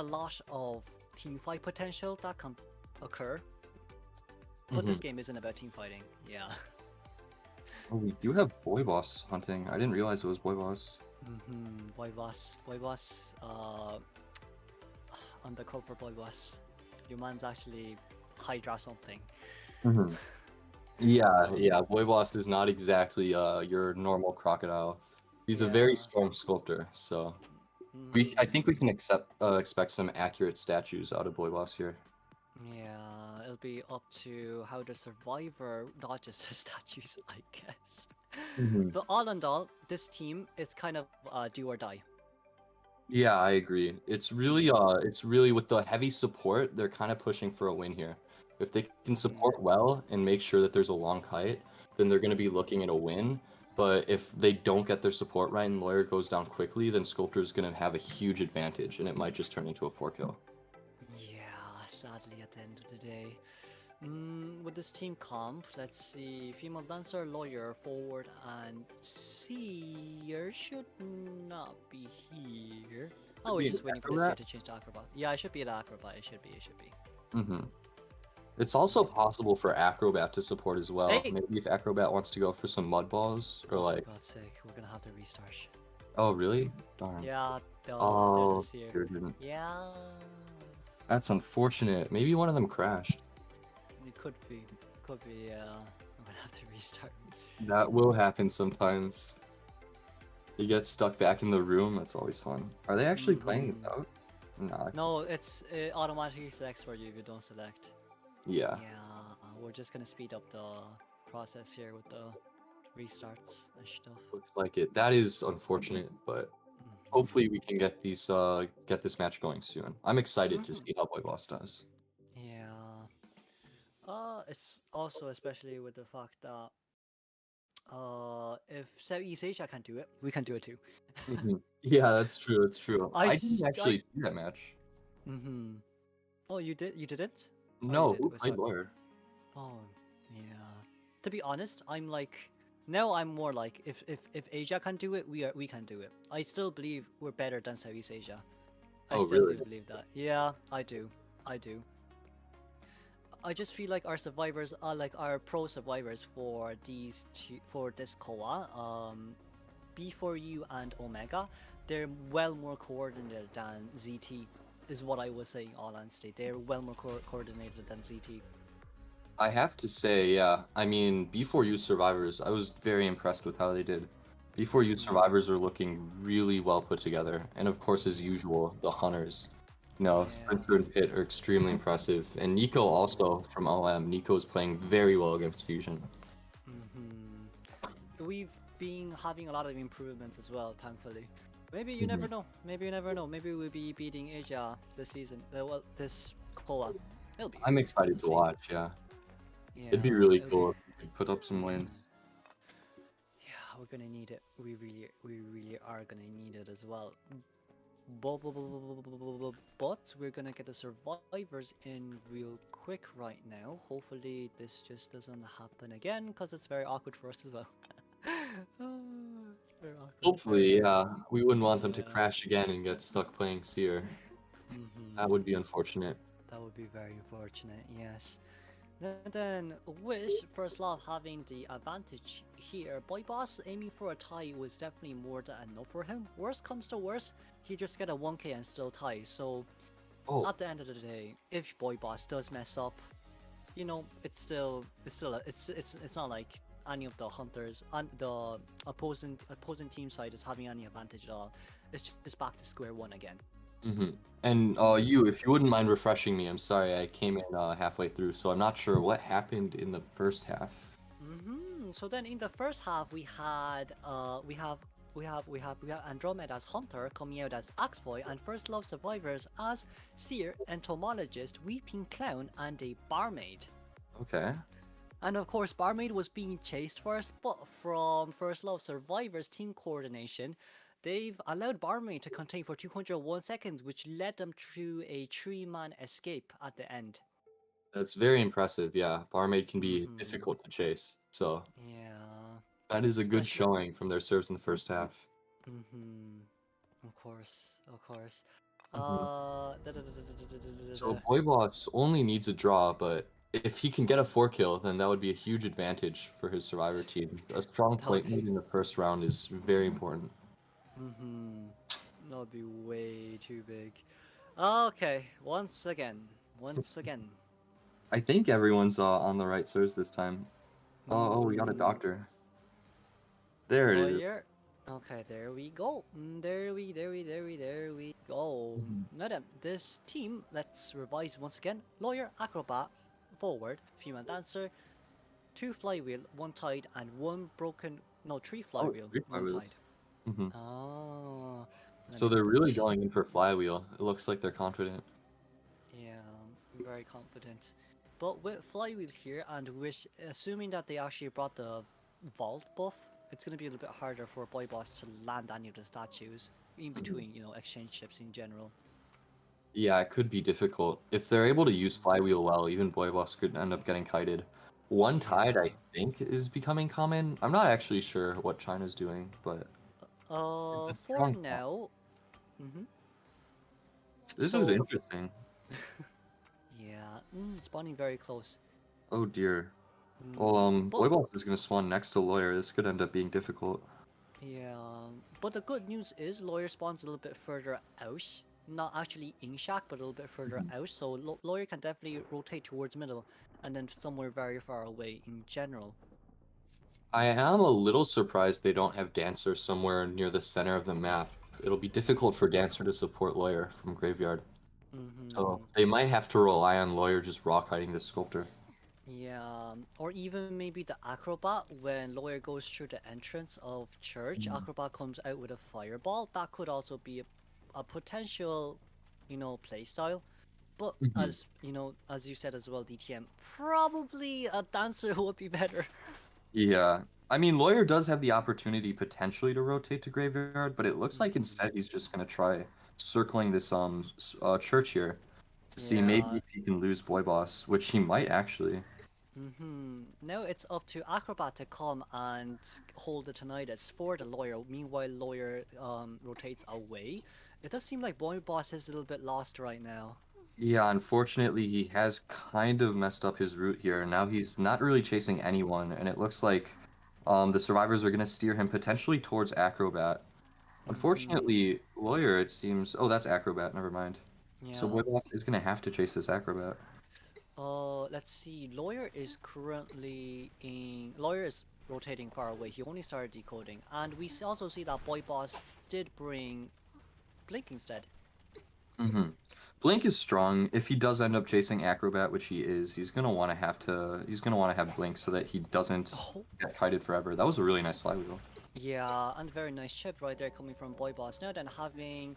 lot of team fight potential that can occur, but this game isn't about team fighting. Yeah. Oh, we do have Boy Boss hunting. I didn't realize it was Boy Boss. Boy boss, undercover boy boss. Your man's actually Hydra something. Yeah, Boy Boss is not exactly your normal crocodile. He's a very strong sculptor, so I think we can expect some accurate statues out of Boy Boss here. Yeah, it'll be up to how the survivor, not just the statues, I guess. But all in all, this team is kind of do or die. Yeah, I agree. It's really with the heavy support, they're kind of pushing for a win here. If they can support well and make sure that there's a long kite, then they're going to be looking at a win. But if they don't get their support right and Lawyer goes down quickly, then Sculptor is going to have a huge advantage, and it might just turn into a 4-kill. Yeah, sadly at the end of the day. With this team comp, let's see, female dancer, lawyer, forward, and seer should not be here. Oh, we're just waiting for the seer to change to acrobat. Yeah, it should be an acrobat. It should be. It's also possible for Acrobat to support as well. Hey! Maybe if Acrobat wants to go for some mud balls or like. For God's sake, we're gonna have to restart. Oh really? Darn. Yeah. Oh, there's a seer. Seer didn't. Yeah. That's unfortunate. Maybe one of them crashed. It could be. Yeah. I'm gonna have to restart. That will happen sometimes. You get stuck back in the room. That's always fun. Are they actually playing this out? Nah. No, it automatically selects for you if you don't select. Yeah. Yeah, we're just gonna speed up the process here with the restarts and stuff. Looks like it. That is unfortunate, but hopefully we can get these get this match going soon. I'm excited to see how Boy Boss does. Yeah. It's also especially with the fact that if Southeast Asia can do it, we can do it too. Yeah, that's true. That's true. I I didn't actually see that match. Oh, you did? You didn't? No, did. who Was played that- Lawyer? Oh, yeah. To be honest, I'm like now I'm more like if Asia can do it, we can do it. I still believe we're better than Southeast Asia. I Oh, still really? do believe that. Yeah, I do. I just feel like our survivors are like our pro survivors for this Koa, B4U and Omega. They're well more coordinated than ZT, is what I was saying. All honesty, they're well more coordinated than ZT. I have to say, yeah. I mean, B4U survivors, I was very impressed with how they did. B4U survivors are looking really well put together, and of course, as usual, the hunters. Sprinter and Pit are extremely impressive, and Nico also from OM. Nico's playing very well against Fusion. We've been having a lot of improvements as well, thankfully. Maybe you never know. Maybe we'll be beating Asia this season. Well, this Koa. I'm excited to watch. Yeah, it'd be really cool if we could put up some wins. we're gonna need it. We really are gonna need it as well. But we're gonna get the survivors in real quick right now. Hopefully this just doesn't happen again, because it's very awkward for us as well. It's very awkward. Hopefully, yeah. We wouldn't want them to Yeah. crash again and get stuck playing Seer. That would be unfortunate. That would be very unfortunate, yes. Then Wish, first love, having the advantage here. Boy Boss aiming for a tie was definitely more than enough for him. Worst comes to worst, he just get a 1k and still tie. So Oh, at the end of the day, if Boy Boss does mess up, you know, it's not like any of the hunters and the opposing team side is having any advantage at all. It's just back to square one again. And if you wouldn't mind refreshing me, I'm sorry, I came in halfway through, so I'm not sure what happened in the first half. So then in the first half we had we have Andromeda as Hunter coming out as Axeboy, and First Love survivors as Seer, Entomologist, Weeping Clown, and a Barmaid. Okay. And of course, Barmaid was being chased first, but from First Love survivors team coordination, they've allowed Barmaid to contain for 201 seconds, which led them through a 3-man escape at the end. That's very impressive, yeah. Barmaid can be difficult to chase, so Yeah. that is a good Especially- showing from their serves in the first half. Of course. So Boy Boss only needs a draw, but if he can get a 4-kill, then that would be a huge advantage for his survivor team. A strong point lead in the first round is very important. That would be way too big. Okay, once again. I think everyone's on the right serves this time. Oh, we got a doctor. There it is. Lawyer. Okay, there we go. There we go. Now then, this team, let's revise once again. Lawyer, acrobat, forward, female dancer, 2 flywheel, 1 tied, and 3 flywheel, 3 1 flywheels. tied. Oh. So they're really going in for flywheel. It looks like they're confident. Yeah, very confident. But with flywheel here, and with assuming that they actually brought the vault buff, it's going to be a little bit harder for Boy Boss to land any of the statues in between, exchange ships in general. Yeah, it could be difficult. If they're able to use flywheel well, even Boy Boss could end up getting kited. 1 tied, I think, is becoming common. I'm not actually sure what China's doing, but For strong now. this is interesting. Yeah, spawning very close. Oh dear. Well, Boy Boss is gonna spawn next to Lawyer. This could end up being difficult. Yeah, but the good news is Lawyer spawns a little bit further out. Not actually in Shack, but a little bit further out. So Lawyer can definitely rotate towards middle, and then somewhere very far away in general. I am a little surprised they don't have Dancer somewhere near the center of the map. It'll be difficult for Dancer to support Lawyer from Graveyard. So they might have to rely on Lawyer just rock hiding the Sculptor. Yeah, or even maybe the Acrobat, when Lawyer goes through the entrance of Church, Acrobat comes out with a Fireball. That could also be a potential, playstyle. But as you said as well, DTM, probably a Dancer would be better. Yeah. I mean, Lawyer does have the opportunity potentially to rotate to Graveyard, but it looks like instead he's just going to try circling this Church here to see maybe if he can lose Boy Boss, which he might actually. Now it's up to Acrobat to come and hold the Tinnitus for the Lawyer. Meanwhile, Lawyer rotates away. It does seem like Boy Boss is a little bit lost right now. Yeah, unfortunately, he has kind of messed up his route here. Now he's not really chasing anyone, and it looks like the survivors are going to steer him potentially towards Acrobat. Unfortunately, Lawyer, it seems... Oh, that's Acrobat, never mind. Yeah. So Boy Boss is going to have to chase this Acrobat. Let's see. Lawyer is rotating far away. He only started decoding, and we also see that Boy Boss did bring Blink instead. Blink is strong. If he does end up chasing Acrobat, which he is, he's gonna want to have Blink so that he doesn't get kited forever. That was a really nice flywheel. Yeah, and very nice chip right there coming from Boy Boss. Now then having,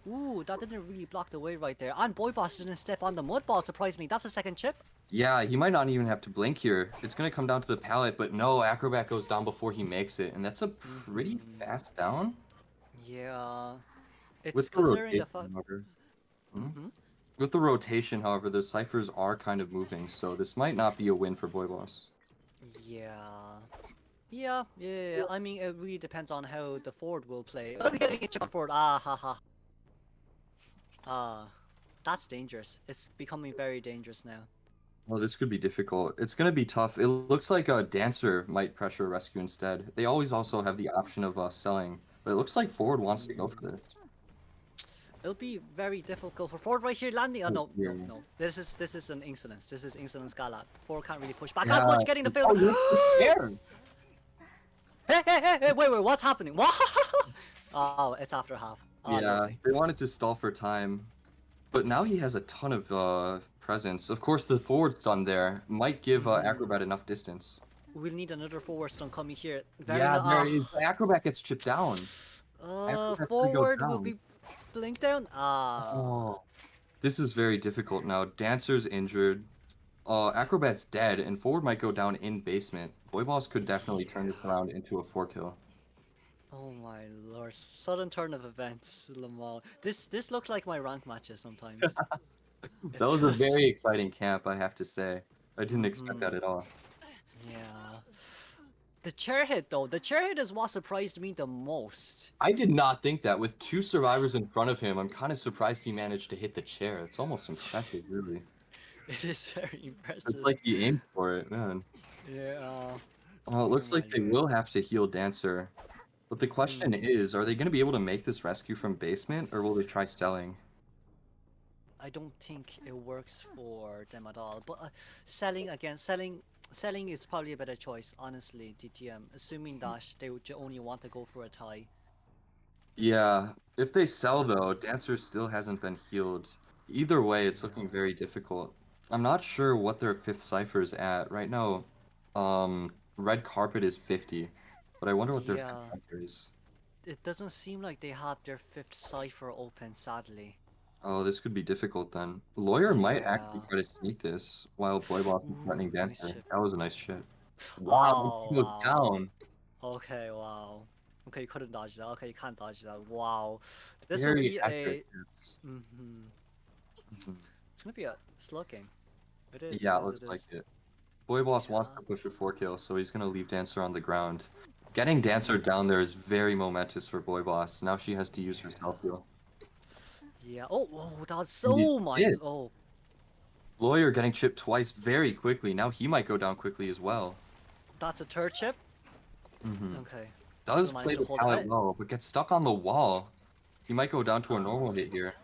ooh, that didn't really block the way right there. And Boy Boss didn't step on the mud ball. Surprisingly, that's a second chip. Yeah, he might not even have to blink here. It's gonna come down to the pallet, but no, Acrobat goes down before he makes it, and that's a pretty fast down. Yeah, it's With the considering the rotation, fact. however. Hmm? Hmm. With the rotation, however, the ciphers are kind of moving, so this might not be a win for Boy Boss. Yeah. Yeah. I mean, it really depends on how the forward will play. Oh, getting a chip on forward. Ah, ha, ha. Ah, that's dangerous. It's becoming very dangerous now. Well, this could be difficult. It's gonna be tough. It looks like a Dancer might pressure Rescue instead. They always also have the option of selling, but it looks like Forward wants to go for this. It'll be very difficult for forward right here landing. Oh Oh, no, yeah. no. This is an incidence. This is incidence Galat. Forward can't really push back Yeah. as much, getting the fail. Oh, you're scared. Hey, wait, what's happening? What? Oh, it's after half. Oh, Yeah, lovely. they wanted to stall for time, but now he has a ton of presence. Of course, the forward stun there might give Acrobat enough distance. We'll need another forward stun coming here. Very Yeah, good. there is. Acrobat gets chipped down. Acrobat's gonna go Forward will down. be blink down. Ah. Oh, this is very difficult now. Dancer's injured. Acrobat's dead, and Forward might go down in basement. Boy Boss could definitely turn this around into a 4-kill. Oh my lord! Sudden turn of events, Lamal. This looks like my rank matches sometimes. It That was a does. very exciting camp, I have to say. I didn't expect that at all. Yeah. The chair hit though. The chair hit is what surprised me the most. I did not think that. With two survivors in front of him, I'm kind of surprised he managed to hit the chair. It's almost impressive, really. It is very impressive. It's like he aimed for it, man. Yeah. Oh, it looks my like they lord. will have to heal Dancer. But the question is, are they going to be able to make this rescue from basement, or will they try selling? I don't think it works for them at all. But selling again, selling is probably a better choice, honestly. DTM, assuming that they would only want to go for a tie. Yeah, if they sell though, Dancer still hasn't been healed. Either way, it's looking very difficult. I'm not sure what their fifth cipher is at. Right now, Red Carpet is 50, but I wonder what their Yeah. fifth cipher is. It doesn't seem like they have their fifth cipher open, sadly. Oh, this could be difficult then. Lawyer might Yeah. actually try to sneak this while Boy Boss is threatening Ooh, nice Dancer. chip. That was a nice shit. Wow, Oh, he goes wow. down. Okay, wow. Okay, you couldn't dodge that. Okay, you can't dodge that. Wow. This will Very be accurate a. hits. Mhm. Mhm. It's gonna be a slugging. It is. Yeah, it it is, looks it like is. it. Boy Boss wants Yeah. to push a 4-kill, so he's gonna leave Dancer on the ground. Getting Dancer down there is very momentous for Boy Boss. Now she has to use her self-heal. Yeah. Oh, that's And he's so my. dead. Oh, Lawyer getting chipped twice very quickly. Now he might go down quickly as well. that's a third chip. Mhm. Okay. Does Still play managed the to hold pallet it. well, but gets stuck on the wall. He might go down to a normal hit here.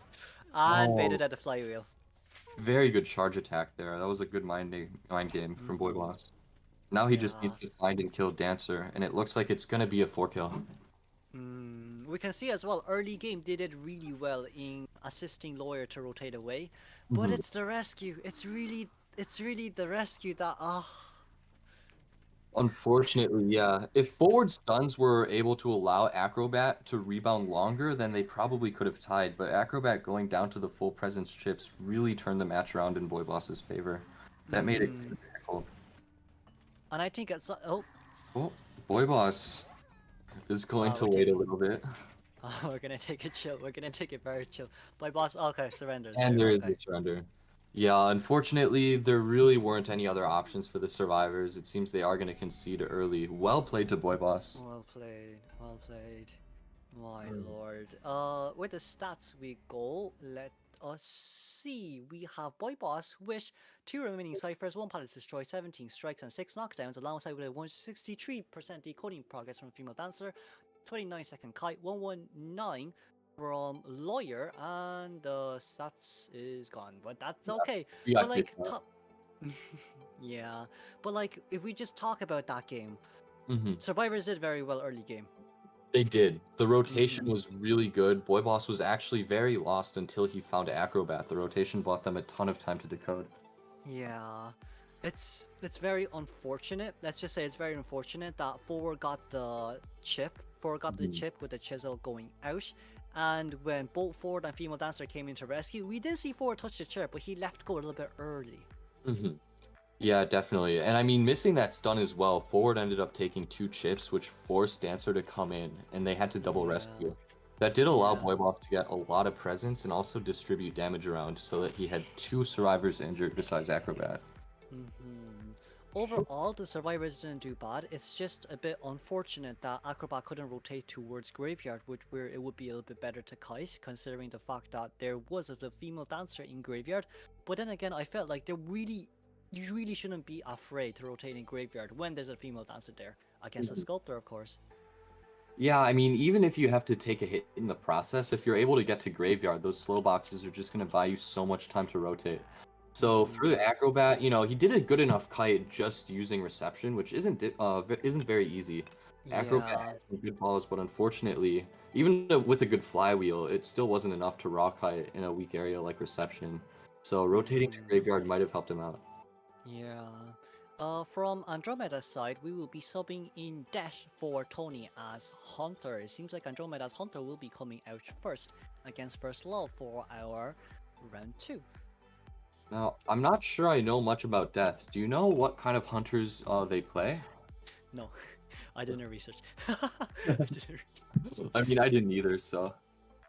And Oh. baited at the flywheel. Very good charge attack there. That was a good mind game from Boy Boss. Now he just needs Yeah. to find and kill Dancer, and it looks like it's gonna be a 4-kill. We can see as well, early game they did really well in assisting Lawyer to rotate away, but Mhm. it's the rescue. It's really the rescue that Unfortunately, yeah. If forward stuns were able to allow Acrobat to rebound longer, then they probably could have tied. But Acrobat going down to the full presence chips really turned the match around in Boy Boss's favor. That made it difficult. and I think it's oh, Oh, Boy Boss is going to wait a little bit. we're gonna take it chill. We're gonna take it very chill. My boss, okay, surrenders. And there is Okay. the surrender. Yeah, unfortunately, there really weren't any other options for the survivors. It seems they are going to concede early. Well played to Boy Boss. Well played. Well played. My Mm. lord. With the stats we go, let us see. We have Boy Boss, which 2 remaining ciphers, 1 pallet destroyed, 17 strikes and 6 knockdowns, alongside with a 163% decoding progress from Female Dancer, 29-second kite, 119 from Lawyer, and the stats is gone. But that's okay. We But got like, kicked out. top... yeah. But like, if we just talk about that game, Mhm. Survivors did very well early game. They did. The rotation was really good. Boy Boss was actually very lost until he found Acrobat. The rotation bought them a ton of time to decode. Yeah. It's very unfortunate. Let's just say it's very unfortunate that Forward got the chip. Forward got the Mhm. chip with the chisel going out, and when both Forward and Female Dancer came in to rescue, we did see Forward touch the chip, but he left go a little bit early. Mhm. Yeah, definitely. And I mean, missing that stun as well, Forward ended up taking 2 chips, which forced Dancer to come in, and they had to double Yeah, rescue. That did allow yeah. Boy Boss to get a lot of presence and also distribute damage around so that he had 2 survivors injured besides Acrobat. Overall, the survivors didn't do bad. It's just a bit unfortunate that Acrobat couldn't rotate towards Graveyard, where it would be a little bit better to Kais, considering the fact that there was a female dancer in Graveyard. But then again, I felt like you really shouldn't be afraid to rotate in Graveyard when there's a female dancer there against a Mhm. sculptor, of course. Yeah, I mean, even if you have to take a hit in the process, if you're able to get to Graveyard, those slow boxes are just going to buy you so much time to rotate. So for the Acrobat, he did a good enough kite just using reception, which isn't very easy. Acrobat Yeah. had some good balls, but unfortunately, even with a good flywheel, it still wasn't enough to raw kite in a weak area like reception. So rotating to Graveyard might have helped him out. Yeah. From Andromeda's side, we will be subbing in Dash for Tony as Hunter. It seems like Andromeda's Hunter will be coming out first against First Love for our round 2. Now, I'm not sure I know much about Death. Do you know what kind of hunters they play? No, I didn't research. I didn't I mean, I didn't either, so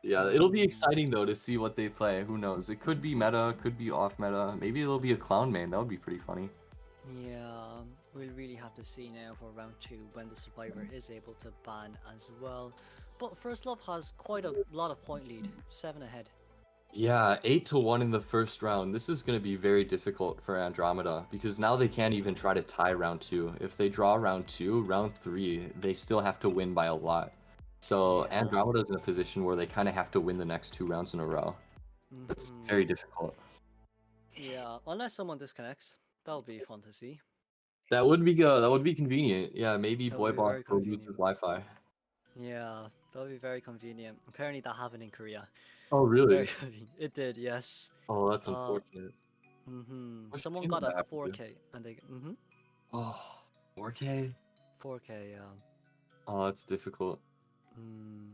yeah, it'll be Mm, exciting though to see what they play. Who knows? It could be meta, could be off meta. Maybe it'll be a clown main. That would be pretty funny. yeah, we'll really have to see now for round 2 when the survivor is able to ban as well. But First Love has quite a lot of point lead, 7 ahead. Yeah, 8-1 in the first round. This is going to be very difficult for Andromeda because now they can't even try to tie round 2. If they draw round 2, round 3, they still have to win by a lot. So Yeah. Andromeda's in a position where they kind of have to win the next 2 rounds in a row. That's Mhm. very difficult. Yeah, unless someone disconnects, that'll be fun to see. That would be convenient. Yeah, maybe That would Boy be Boss very will lose his convenient. Wi-Fi. Yeah, that would be very convenient. Apparently that happened in Korea. Oh, Very really? convenient. It did, yes. Oh, that's Uh, unfortunate. Which Someone team did got a that happen to? 4K and they, Oh, 4K? 4K, yeah. Oh, that's difficult. Mm,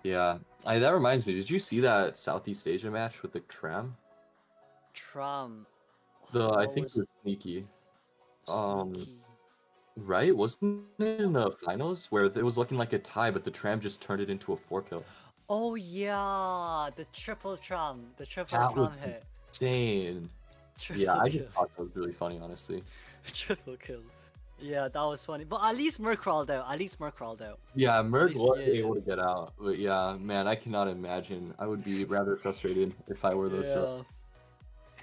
Yeah. That reminds me, did you see that Southeast Asia match with the tram? Tram. I What think it was was it? sneaky. Um, Sneaky. right? Wasn't it in the finals where it was looking like a tie, but the tram just turned it into a 4 kill? Oh yeah, the triple tram. The triple That was tram hit. insane. Yeah, Triple I kill. just thought that was really funny, honestly. Triple kill. Yeah, that was funny. But at least Merc crawled out. At least Merc crawled out. Yeah, Merg least- was yeah, able to get out, but yeah, man, I cannot imagine. I would be rather frustrated if I were those. Yeah.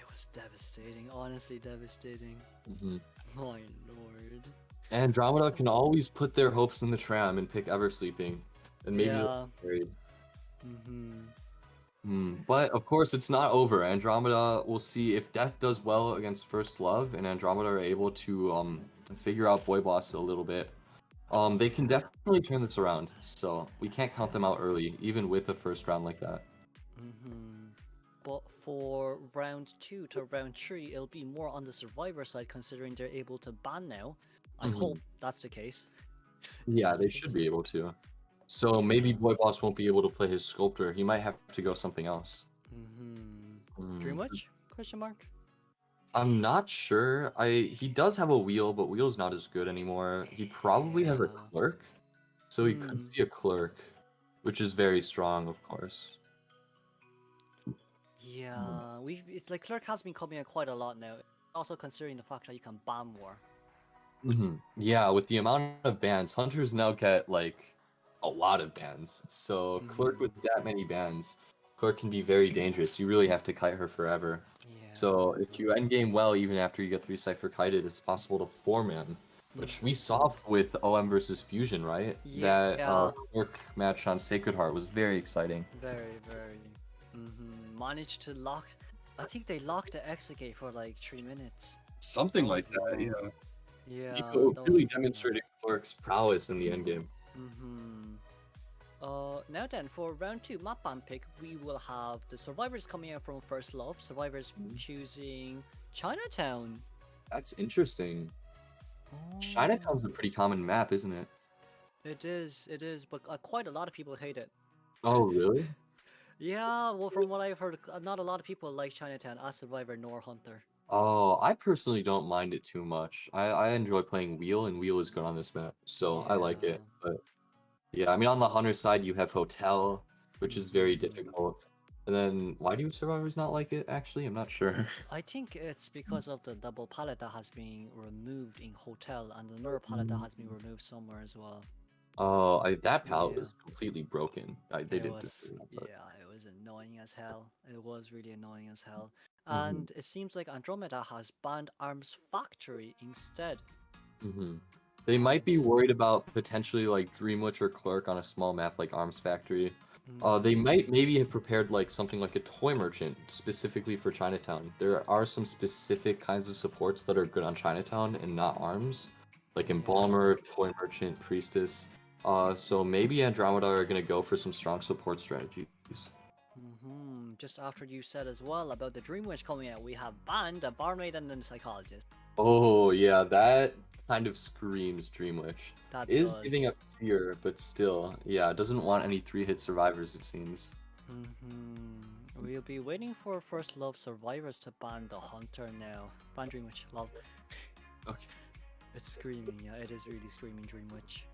It was devastating. Honestly devastating. Mhm. My lord. Andromeda can always put their hopes in the tram and pick Eversleeping, and maybe they'll Yeah. be carried. Mm-hmm. But of course, it's not over. Andromeda, we'll see if Death does well against First Love, and Andromeda are able to figure out Boy Boss a little bit. They can definitely turn this around, so we can't count them out early, even with a first round like that. But for round 2 to round 3, it'll be more on the survivor side, considering they're able to ban now. I Mhm. hope that's the case. Yeah, they should be able to. So maybe Boy Boss won't be able to play his Sculptor. He might have to go something else. Dream Witch? Question mark. I'm not sure. He does have a wheel, but wheel's not as good anymore. He probably has a Yeah. clerk, so he could see a clerk, which is very strong, of course. Yeah, it's like Clerk has been coming in quite a lot now. Also considering the fact that you can ban more. Yeah, with the amount of bans, hunters now get like a lot of bans. So clerk with that many bans, clerk can be very dangerous. You really have to kite her forever. Yeah. So if you endgame well, even after you get 3 cipher kited, it's possible to 4-man, which we saw with OM versus Fusion, right? Yeah. That clerk match on Sacred Heart was very exciting. Very. Managed to lock. I think they locked the exit for like 3 minutes. Something That like was that, yeah. long. Yeah. Nico that really was- demonstrating clerk's prowess in the endgame. Now then, for round 2 map ban pick, we will have the survivors coming out from First Love. Survivors choosing Chinatown. That's interesting. Oh, Chinatown's a pretty common map, isn't it? it is, but quite a lot of people hate it. Oh, really? Yeah, well, from what I've heard, not a lot of people like Chinatown as Survivor nor Hunter. Oh, I personally don't mind it too much. I enjoy playing Wheel, and Wheel is good on this map, so I like Yeah. it. But yeah, I mean, on the Hunter side, you have Hotel, which is very Hmm. difficult. And then, why do survivors not like it, actually? I'm not sure. I think it's because of the double palette that has been removed in Hotel, and another palette that has been removed somewhere as well. Oh, that palette Yeah. was completely broken. They It didn't do was, that, but... yeah, it was annoying as hell. It was really annoying as hell. hmm And it seems like Andromeda has banned Arms Factory instead. hmm They might be Arms. worried about potentially like Dreamwitch or Clerk on a small map like Arms Factory. They Hmm. might maybe have prepared like something like a toy merchant specifically for Chinatown. There are some specific kinds of supports that are good on Chinatown and not Arms, like Yeah. Embalmer, Toy Merchant, Priestess. So maybe Andromeda are gonna go for some strong support strategies. Just after you said as well about the Dream Wish coming out, we have banned a barmaid and then a psychologist. Oh yeah, that kind of screams Dreamwish. That Is giving does. up Seer, but still, yeah, doesn't want any 3-hit survivors, it seems. We'll be waiting for First Love survivors to ban the Hunter now. Ban Dream Witch. Lol. Okay. It's screaming. Yeah, it is really screaming Dream Witch.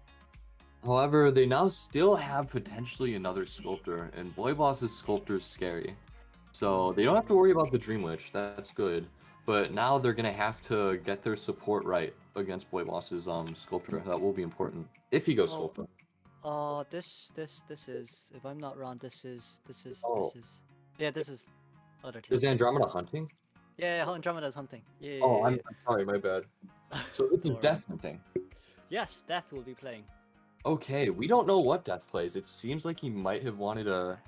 However, they now still have potentially another sculptor, and Boy Boss's sculptor is scary. So they don't have to worry about the Dream Witch, that's good. But now they're gonna have to get their support right against Boy Boss's sculptor. That will be important. If he goes Oh, sculptor. this is. If I'm not wrong, Oh, this is. Yeah, this is other team. is Andromeda hunting? Yeah, Andromeda's hunting. Yeah, Oh, yeah, I'm sorry, my bad. yeah. So this is Don't worry. Death hunting. Yes, Death will be playing. Okay, we don't know what Death plays. It seems like he might have wanted a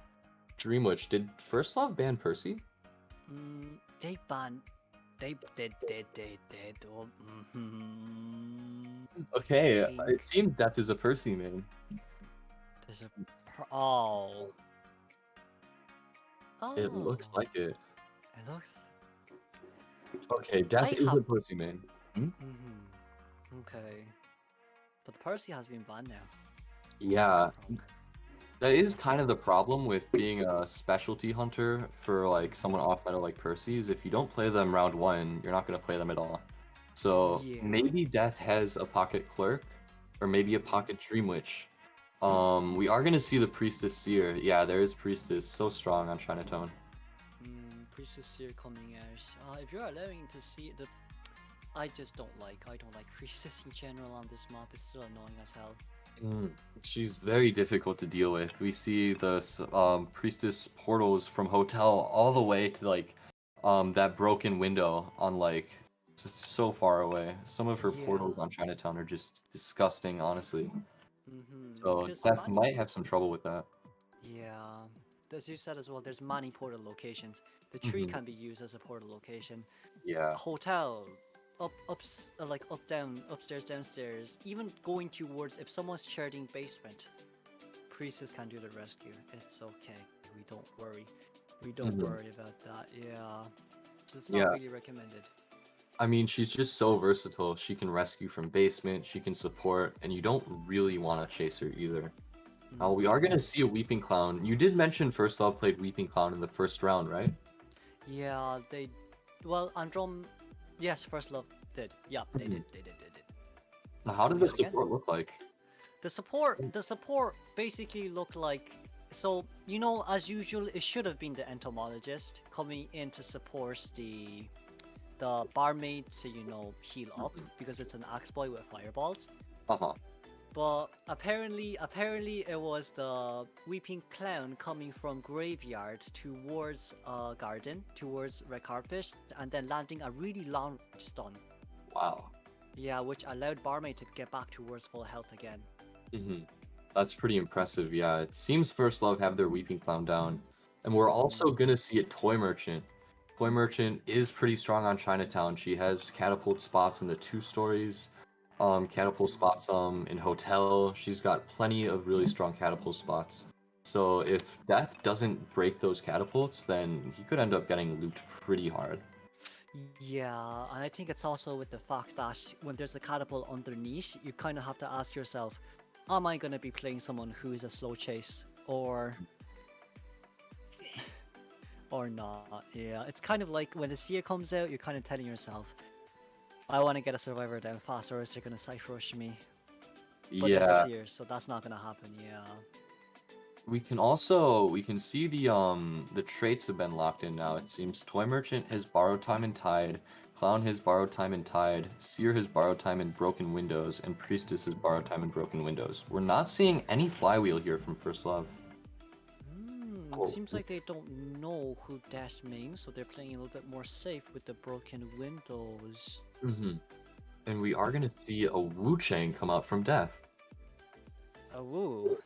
Dream Witch. Did First Love ban Percy? They ban. They did. Oh, Okay, King. it seems Death is a Percy main. There's a. Oh. Oh. It looks like it. It looks. Okay, Death is a have. Percy main. Okay. But the Percy has been banned now. Yeah, that is kind of the problem with being a specialty hunter for like someone off meta like Percy is if you don't play them round 1, you're not gonna play them at all. So Yeah. maybe Death has a pocket Clerk, or maybe a pocket Dream Witch. We are gonna see the Priestess Seer. Yeah, there is Priestess, so strong on Chinatown. Priestess Seer coming out. If you're allowing to see the, I don't like Priestess in general on this map. It's still annoying as hell. She's very difficult to deal with. We see the Priestess portals from Hotel all the way to like that broken window on like so far away. Some of her portals on Chinatown are just disgusting, honestly. So Seth might have some trouble with that. Yeah, as you said as well, there's many portal locations. The tree can be used as a portal location. Yeah. Hotel, like up, down, upstairs, downstairs. Even going towards, if someone's charting basement, Priestess can do the rescue. It's okay. We don't worry. We don't worry about that. Yeah. So it's not really recommended. I mean, she's just so versatile. She can rescue from basement, she can support, and you don't really want to chase her either. Now, we are going to see a Weeping Clown. You did mention First Love played Weeping Clown in the first round, right? Yeah, they... Well, Yes, First Love did. Yeah, they did. Now, how did the support look like? The support basically looked like... So, you know, as usual, it should have been the entomologist coming in to support the barmaid to, you know, heal up because it's an axe boy with fireballs. But apparently it was the Weeping Clown coming from graveyard towards garden, towards red carpet, and then landing a really long stun. Wow. Yeah, which allowed barmaid to get back towards full health again. That's pretty impressive. Yeah, it seems First Love have their Weeping Clown down, and we're also gonna see a Toy Merchant. Toy Merchant is pretty strong on Chinatown. She has catapult spots in the 2 stories, catapult spots in Hotel. She's got plenty of really strong catapult spots. So if Death doesn't break those catapults, then he could end up getting looped pretty hard. Yeah, and I think it's also with the fact that when there's a catapult underneath, you kind of have to ask yourself, am I going to be playing someone who is a slow chase or not? Yeah, it's kind of like when the seer comes out, you're kind of telling yourself, I want to get a survivor down fast, or else they're going to cypher rush me. But there's a Yeah, seer, so that's not going to happen. Yeah. we can see the traits have been locked in now. It seems Toy Merchant has borrowed time and tide, Clown has borrowed time and tide, Seer has borrowed time and broken windows, and Priestess has borrowed time and broken windows. We're not seeing any flywheel here from First Love. It Oh, seems like they don't know who Dash means, so they're playing a little bit more safe with the broken windows. mm-hmm. And we are gonna see a Wu Chang come out from death. Oh, woo.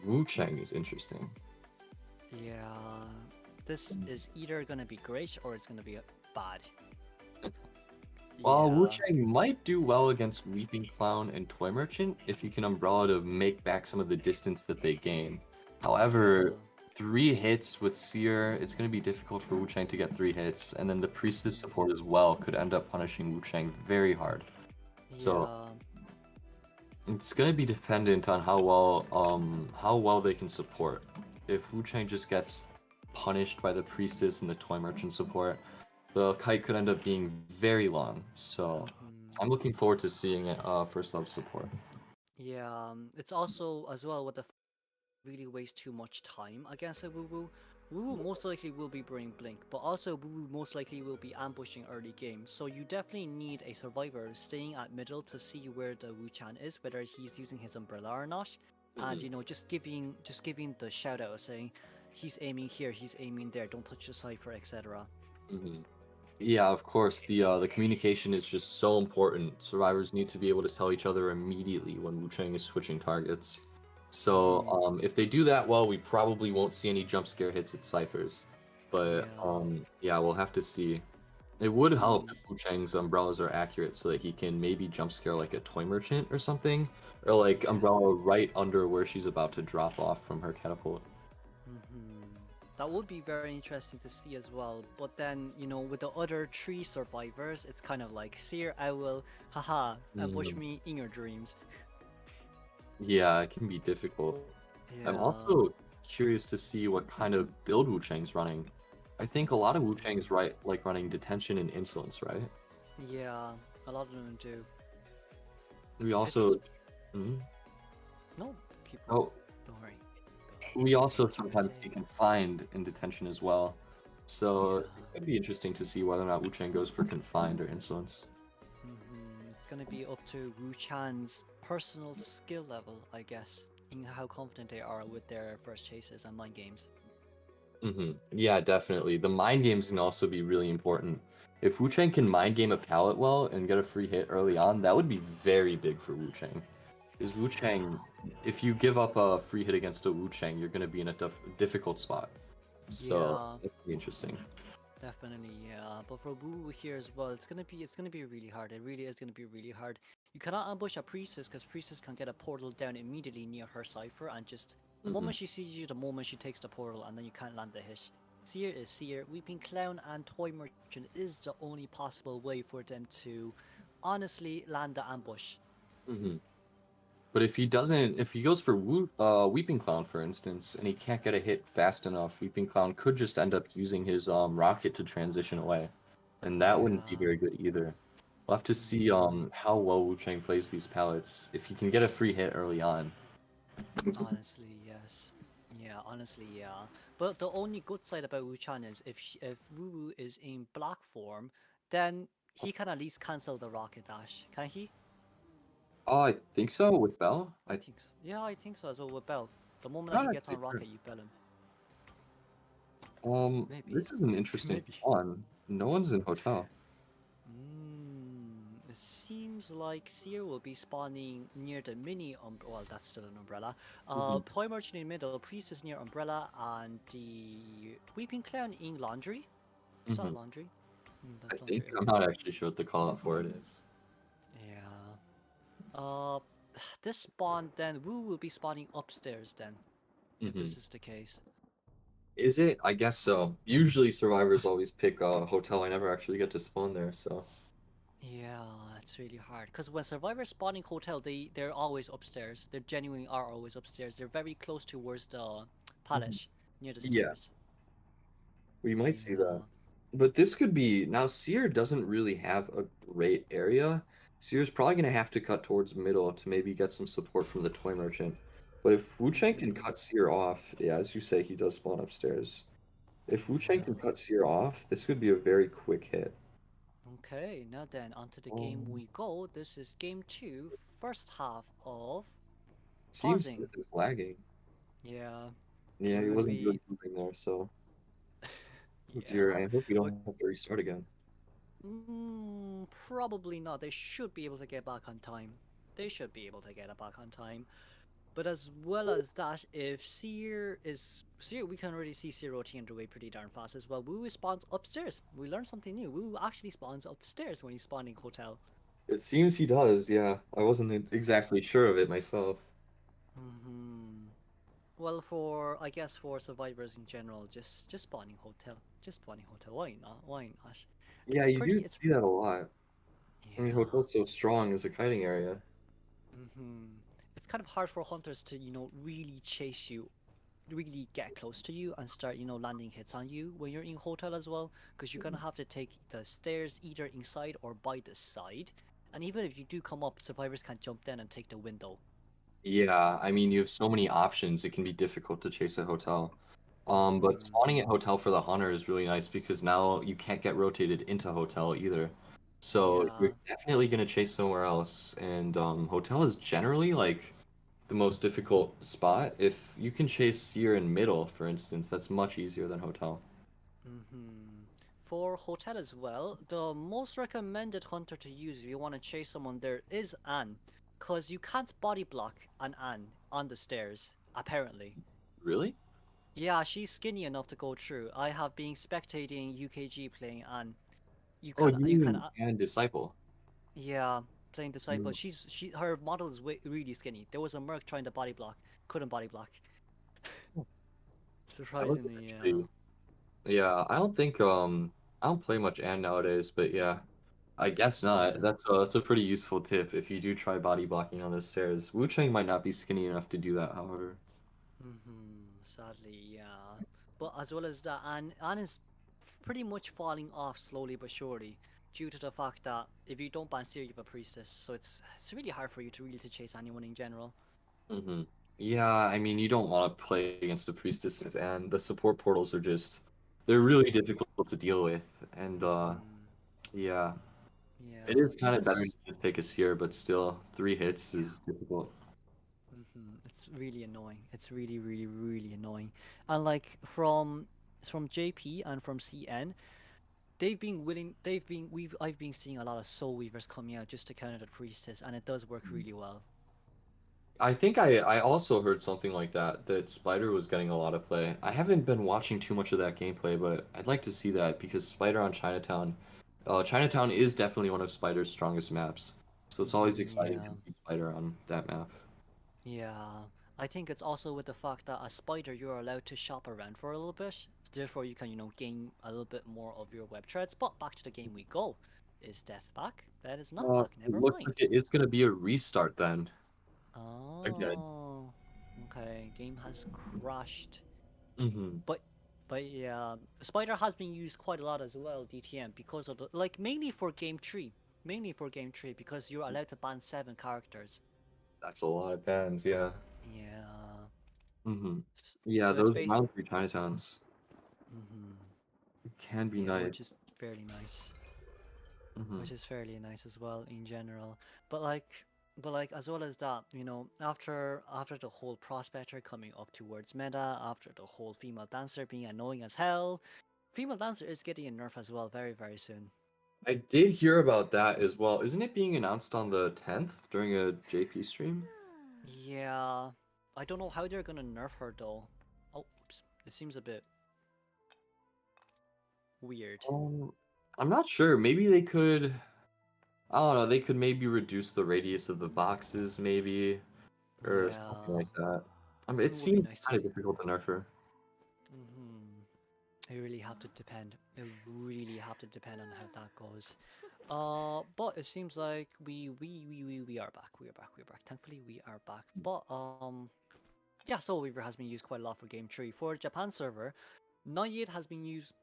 Wu Chang is interesting. Yeah. This is either gonna be great or it's gonna be bad. While Wu Yeah. Chang might do well against Weeping Clown and Toy Merchant if you can Umbrella to make back some of the distance that they gain. However, 3 hits with Seer, it's going to be difficult for Wu Chang to get 3 hits, and then the Priestess support as well could end up punishing Wu Chang very hard. So it's going to be dependent on how well they can support. If Wu Chang just gets punished by the Priestess and the Toy Merchant support, the kite could end up being very long. So I'm looking forward to seeing it First Love support. Yeah, it's also as well what the really waste too much time against a Woo Woo. Woo Woo most likely will be bringing Blink, but also Woo Woo most likely will be ambushing early game. So you definitely need a survivor staying at middle to see where the Wu Chan is, whether he's using his umbrella or not, and just giving the shout out saying he's aiming here, he's aiming there, don't touch the cipher, etc. Yeah, of course. The communication is just so important. Survivors need to be able to tell each other immediately when Wu Chang is switching targets. So if they do that well, we probably won't see any jump scare hits at ciphers. But yeah, we'll have to see. It would help if Wu Chang's umbrellas are accurate so that he can maybe jump scare like a toy merchant or something, or like umbrella right under where she's about to drop off from her catapult. That would be very interesting to see as well. But then, with the other 3 survivors, it's kind of like, Seer, I will, haha, ambush me in your dreams. Yeah, it can be difficult. I'm also curious to see what kind of build Wu Chang's running. I think a lot of Wu Chang's like running detention and insolence, right? Yeah, a lot of them do. We also No, keep oh don't worry. we also sometimes see confined in detention as well. So Yeah. it'd be interesting to see whether or not Wu Chang goes for confined or insolence. It's gonna be up to Wu Chan's personal skill level, I guess, in how confident they are with their first chases and mind games. Yeah, definitely. The mind games can also be really important. If Wu Chang can mind game a pallet well and get a free hit early on, that would be very big for Wu Chang. Because Wu Chang, if you give up a free hit against a Wu Chang, you're going to be in a difficult spot. So it'd be interesting. Definitely, yeah. But for Wu here as well, it's gonna be really hard. It really is gonna be really hard. You cannot ambush a priestess because priestess can get a portal down immediately near her cipher, and just the moment she sees you, the moment she takes the portal, and then you can't land the hit. Seer is Seer. Weeping Clown and Toy Merchant is the only possible way for them to honestly land the ambush. But if he doesn't, if he goes for Weeping Clown, for instance, and he can't get a hit fast enough, Weeping Clown could just end up using his rocket to transition away, and that wouldn't be very good either. We'll have to see how well Wu Chang plays these pallets. If he can get a free hit early on. Honestly, yes. Yeah, honestly, yeah. But the only good side about Wu Chan is if Wu Wu is in block form, then he can at least cancel the rocket dash. Can he? Oh, I think so with Bell. I think so. Yeah, I think so as well with Bell. The moment that Not he gets actually on sure. rocket, you bell him. Maybe. This is an interesting Maybe. one. No one's in hotel. It seems like Seer will be spawning near the mini well, that's still an umbrella. Toy Merchant in middle, Priest is near umbrella, and the Weeping Clown in laundry. Is that laundry? I That's think laundry. I'm not actually sure what the call out for it is. Yeah. This spawn then Wu will be spawning upstairs then. If this is the case. Is it? I guess so. Usually survivors always pick a hotel. I never actually get to spawn there, so. Yeah, it's really hard because when survivors spawn in hotel, they're always upstairs. They genuinely are always upstairs. They're very close towards the Mhm. palace near the Yeah, stairs. we might see that. Yeah. But this could be now. Seer doesn't really have a great area. Seer's probably gonna have to cut towards middle to maybe get some support from the toy merchant. But if Wu Chang can Hmm. cut Seer off, yeah, as you say, he does spawn upstairs. If Wu Chang can Yeah. cut Seer off, this could be a very quick hit. Okay, now then, onto the game Um, we go. This is game two, first half of seems pausing. it's lagging. Yeah, Yeah, he we're gonna wasn't really be. moving there, so oh dear, Yeah. I hope we But don't have to restart again. probably not. They should be able to get back on time. They should be able to get it back on time. But as well as that, if Seer, we can already see Seer rotating away pretty darn fast as well. Wu spawns upstairs. We learned something new. Wu actually spawns upstairs when he's spawning hotel. It seems he does, yeah. I wasn't exactly sure of it myself. Hmm. Well, for I guess for survivors in general, just spawning hotel, just spawning hotel. Why not? Why not? Yeah, you do It's see that a lot. I mean, yeah. Hotel's so strong as a kiting area. It's kind of hard for hunters to really chase you, really get close to you and start landing hits on you when you're in hotel as well, because you're gonna have to take the stairs either inside or by the side, and even if you do come up, survivors can jump down and take the window. Yeah, I mean, you have so many options. It can be difficult to chase a hotel. But Hmm. spawning at hotel for the hunter is really nice because now you can't get rotated into hotel either. So you're Yeah. definitely gonna chase somewhere else. And hotel is generally like the most difficult spot. If you can chase seer in middle, for instance, that's much easier than hotel. Hmm. For hotel as well, the most recommended hunter to use if you want to chase someone there is Anne, cause you can't body block an Anne on the stairs apparently. Really? Yeah, she's skinny enough to go through. I have been spectating UKG playing Anne. Oh, you You can mean and disciple? yeah, playing Disciple. Mm. Her model is really skinny. There was a Merc trying to body block, couldn't body block. I was Surprisingly, yeah. actually yeah, I don't play much and nowadays, but yeah, I guess not. Yeah. That's a pretty useful tip if you do try body blocking on the stairs. Wu Chang might not be skinny enough to do that, however. Sadly, yeah. But as well as that, Anne is pretty much falling off slowly but surely due to the fact that if you don't ban Seer, you have a priestess, so it's really hard for you to really to chase anyone in general. Hmm. Yeah, I mean you don't want to play against the priestesses and the support portals are just they're really difficult to deal with. And Hmm. yeah, it Yeah. is kind of better to just take a seer, but still 3 hits Yeah. is difficult. It's really annoying. It's really, really, really annoying. And like from JP and from CN, I've been seeing a lot of Soul Weavers coming out just to counter the priestess, and it does work really well. I think I also heard something like that, that Spider was getting a lot of play. I haven't been watching too much of that gameplay, but I'd like to see that because Spider on Chinatown, Chinatown is definitely one of Spider's strongest maps. So it's always exciting to Yeah. see Spider on that map. Yeah, I think it's also with the fact that as Spider, you're allowed to shop around for a little bit. Therefore, you can, gain a little bit more of your web threads. But back to the game we go. Is Death back? That is not back. It Never looks mind. like it is going to be a restart then. Again. Oh, okay. Game has crashed. Hmm. But, but yeah, Spider has been used quite a lot as well. DTM because of mainly for game three. Mainly for game three because you're allowed to ban 7 characters. That's a lot of bans, yeah. Yeah. Hmm. Yeah, So it's those based. round 3 Chinatowns Mhm. can be Yeah, nice. which is fairly nice. Hmm. Which is fairly nice as well in general. But like as well as that, after the whole prospector coming up towards meta, after the whole female dancer being annoying as hell, female dancer is getting a nerf as well very very soon. I did hear about that as well. Isn't it being announced on the 10th during a JP stream? Yeah, I don't know how they're gonna nerf her though. Oh, oops. It seems a bit weird. Um, I'm not sure. Maybe they could, I don't know, they could maybe reduce the radius of the boxes, maybe, or something Yeah, like that. I mean, it it would be seems nice to kind see. of difficult to nerf her. It really have to depend. It really have to depend on how that goes. But it seems like we are back. We are back. We are back. Thankfully, we are back. But yeah. Soul Weaver has been used quite a lot for Game 3. For Japan server, Knight has been used.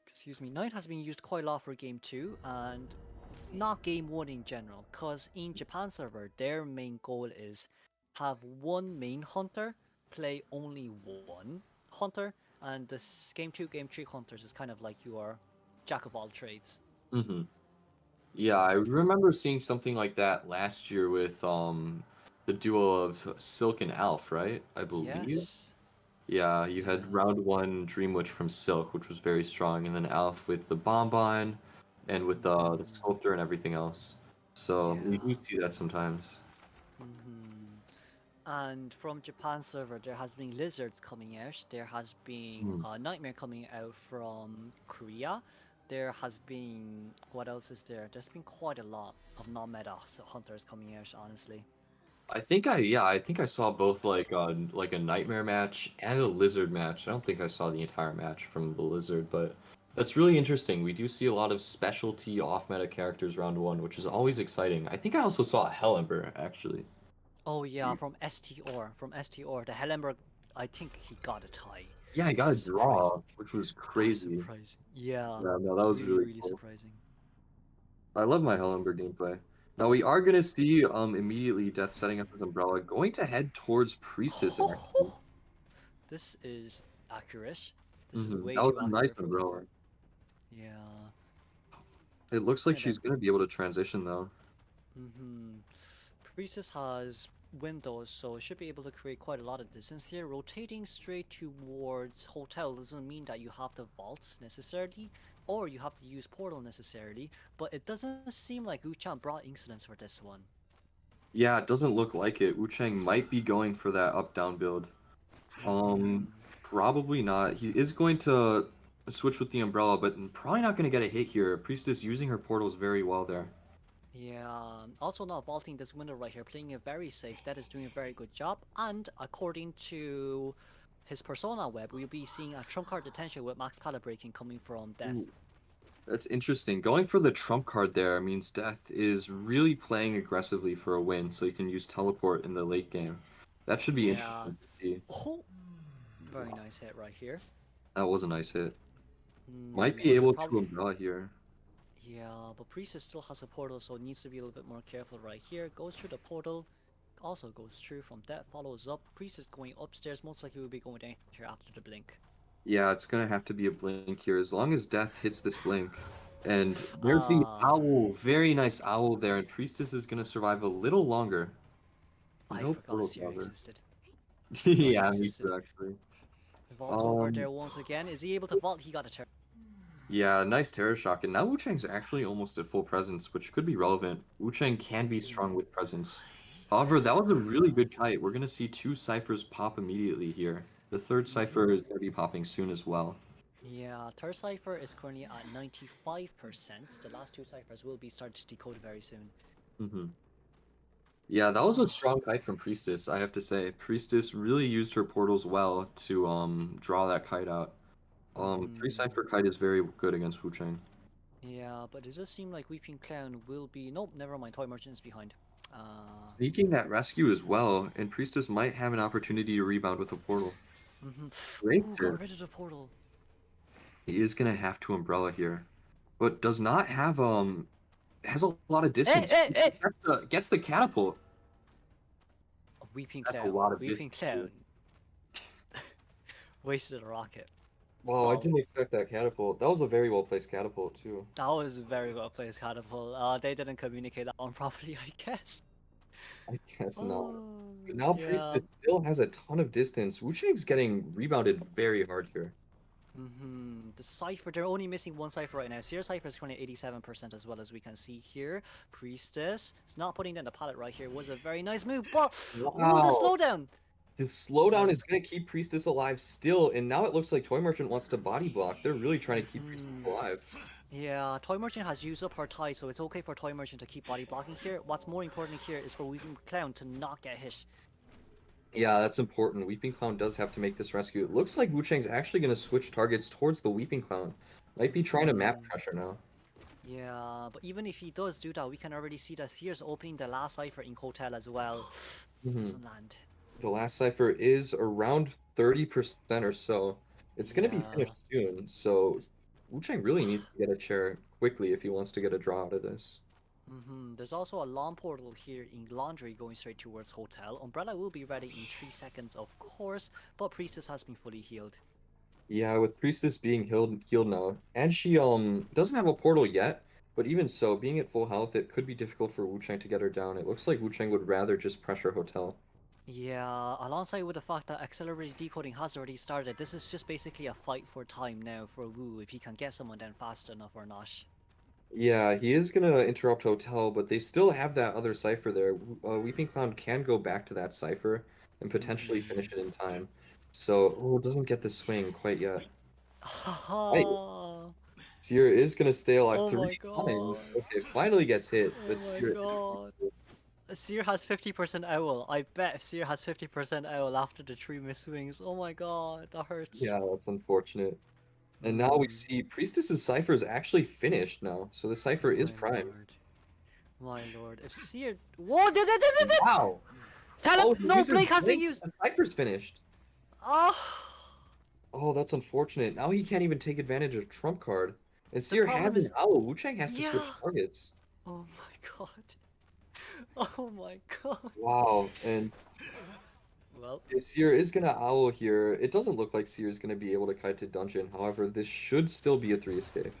Excuse me. Knight has been used quite a lot for Game 2 and not Game 1 in general. Cause in Japan server, their main goal is have one main hunter play only one hunter, and this Game 2, Game 3 hunters is kind of like your jack of all trades. Mm-hmm. Yeah, I remember seeing something like that last year with the duo of Silk and Alf, right? I believe. Yes. Yeah, you Yeah. had round one Dream Witch from Silk, which was very strong, and then Alf with the Bonbon and with the Sculptor and everything else. So we do Yeah. see that sometimes. And from Japan server, there has been lizards coming out. There has been Hmm. Nightmare coming out from Korea. There has been what else is there? There's been quite a lot of non-meta hunters coming out. Honestly. I think I saw both like a Nightmare match and a Lizard match. I don't think I saw the entire match from the Lizard, but that's really interesting. We do see a lot of specialty off-meta characters round one, which is always exciting. I think I also saw a Hellember actually. Oh yeah, from STR, the Hellenberg. I think he got a tie, Yeah, I which got a was surprising. draw, which was That was crazy. surprising. Yeah, Yeah, no, that was really, really really cool. surprising. I love my Hellember gameplay. Now we are gonna see immediately Death setting up his umbrella, going to head towards Priestess actually. This is accurate. This is way That was too a nice accurate for umbrella. comfort. Yeah. It looks like And she's then, gonna be able to transition though. mm-hmm. Priestess has windows, so it should be able to create quite a lot of distance here. Rotating straight towards hotel doesn't mean that you have to vault necessarily, or you have to use portal necessarily, but it doesn't seem like Uchan brought incidents for this one. Yeah, it doesn't look like it. Wu Chang might be going for that up-down build. Um, Probably not. He is going to switch with the umbrella, but probably not going to get a hit here. Priestess using her portals very well there. Yeah, also not vaulting this window right here, playing it very safe. That is doing a very good job. And according to his persona web, we'll be seeing a trump card detention with max pallet breaking coming from Death. Ooh, that's interesting. Going for the trump card there means Death is really playing aggressively for a win, so he can use teleport in the late game. That should be Yeah. interesting to see. Oh, very nice hit right here. That was a nice hit. Might be But able probably, to umbrella here. yeah, but Priestess still has a portal, so it needs to be a little bit more careful right here. Goes through the portal, also goes through from that, follows up. Priestess going upstairs, most likely will be going down here after the blink. Yeah, it's gonna have to be a blink here, as long as Death hits this blink. And there's the owl. Very nice owl there, and Priestess is gonna survive a little longer. I No forgot portal Seer cover. existed. Yeah, me too, actually. Vaults over there once again. Is he able to vault? He got a turn. Yeah, nice Terror Shock. And now Wu Chang's actually almost at full presence, which could be relevant. Wu Chang can be strong with presence. However, that was a really good kite. We're gonna see two ciphers pop immediately here. The third cipher is gonna be popping soon as well. Yeah, third cipher is currently at 95%. The last two ciphers will be started to decode very soon. Yeah, that was a strong kite from Priestess, I have to say. Priestess really used her portals well to draw that kite out. Three cipher kite is very good against Wu Chang. Yeah, but it does seem like Weeping Clown will be... Nope, never mind. Toy Merchant is behind. Sneaking that rescue as well, and Priestess might have an opportunity to rebound with a portal. Great Ooh, tip. got rid of the portal. He is gonna have to umbrella here, but does not have has a lot of distance. Hey! Gets the catapult. Weeping That's a Clown. lot of Weeping distance. Clown. Wasted a rocket. Whoa, I didn't expect that catapult. That was a very well placed catapult too. That was a very well placed catapult. They didn't communicate that one properly, I guess. I guess not. Oh, But now yeah. Priestess still has a ton of distance. Wu Chang's getting rebounded very hard here. The cipher, they're only missing one cipher right now. Seer cipher is currently 87% as well as we can see here. Priestess is not putting down the pallet right here. Was a very nice move, but Wow. ooh, the slowdown. The slowdown is going to keep Priestess alive still, and now it looks like Toy Merchant wants to body block. They're really trying to keep Priestess alive. Yeah, Toy Merchant has used up her tie, so it's okay for Toy Merchant to keep body blocking here. What's more important here is for Weeping Clown to not get hit. Yeah, that's important. Weeping Clown does have to make this rescue. It looks like Wu Chang's actually going to switch targets towards the Weeping Clown. Might be trying to map Hmm. pressure now. Yeah, but even if he does do that, we can already see that here's opening the last cipher in Hotel as well. Hmm. Doesn't land. The last cipher is around 30% or so. It's going to be Yeah. finished soon, so This, Wu Chang really needs to get a chair quickly if he wants to get a draw out of this. There's also a lawn portal here in Laundry going straight towards Hotel. Umbrella will be ready in 3 seconds, of course, but Priestess has been fully healed. Yeah, with Priestess being healed now, and she doesn't have a portal yet, but even so, being at full health, it could be difficult for Wu Chang to get her down. It looks like Wu Chang would rather just pressure Hotel. Yeah, alongside with the fact that accelerated decoding has already started, this is just basically a fight for time now for Wu if he can get someone down fast enough or not. Yeah, he is gonna interrupt Hotel, but they still have that other cipher there. Weeping Clown can go back to that cipher and potentially finish Hmm. it in time. So, oh, doesn't get the swing quite yet. Right. Haha! Seer is gonna stay alive Oh three my times. god! Okay, finally gets hit, Oh but my Seer. god! Seer has 50% owl. I bet Seer has 50% owl after the 3 miss swings. Oh my god, that hurts. Yeah, that's unfortunate. And now we Hmm. see Priestess's cipher is actually finished now, so the cipher is My prime. lord. My lord. If Seer. Whoa! Did. Wow. Tell him! Oh, he No! uses Blake has been Blink. used! The cipher's finished. Oh! Oh, that's unfortunate. Now he can't even take advantage of trump card. And The Seer has problem an is. owl. Wu Chang has to switch Yeah! targets. Oh my god. Oh my god. Wow. And Well, Seer is gonna owl here. It doesn't look like Seer is gonna be able to kite to dungeon. However, this should still be a 3 escape.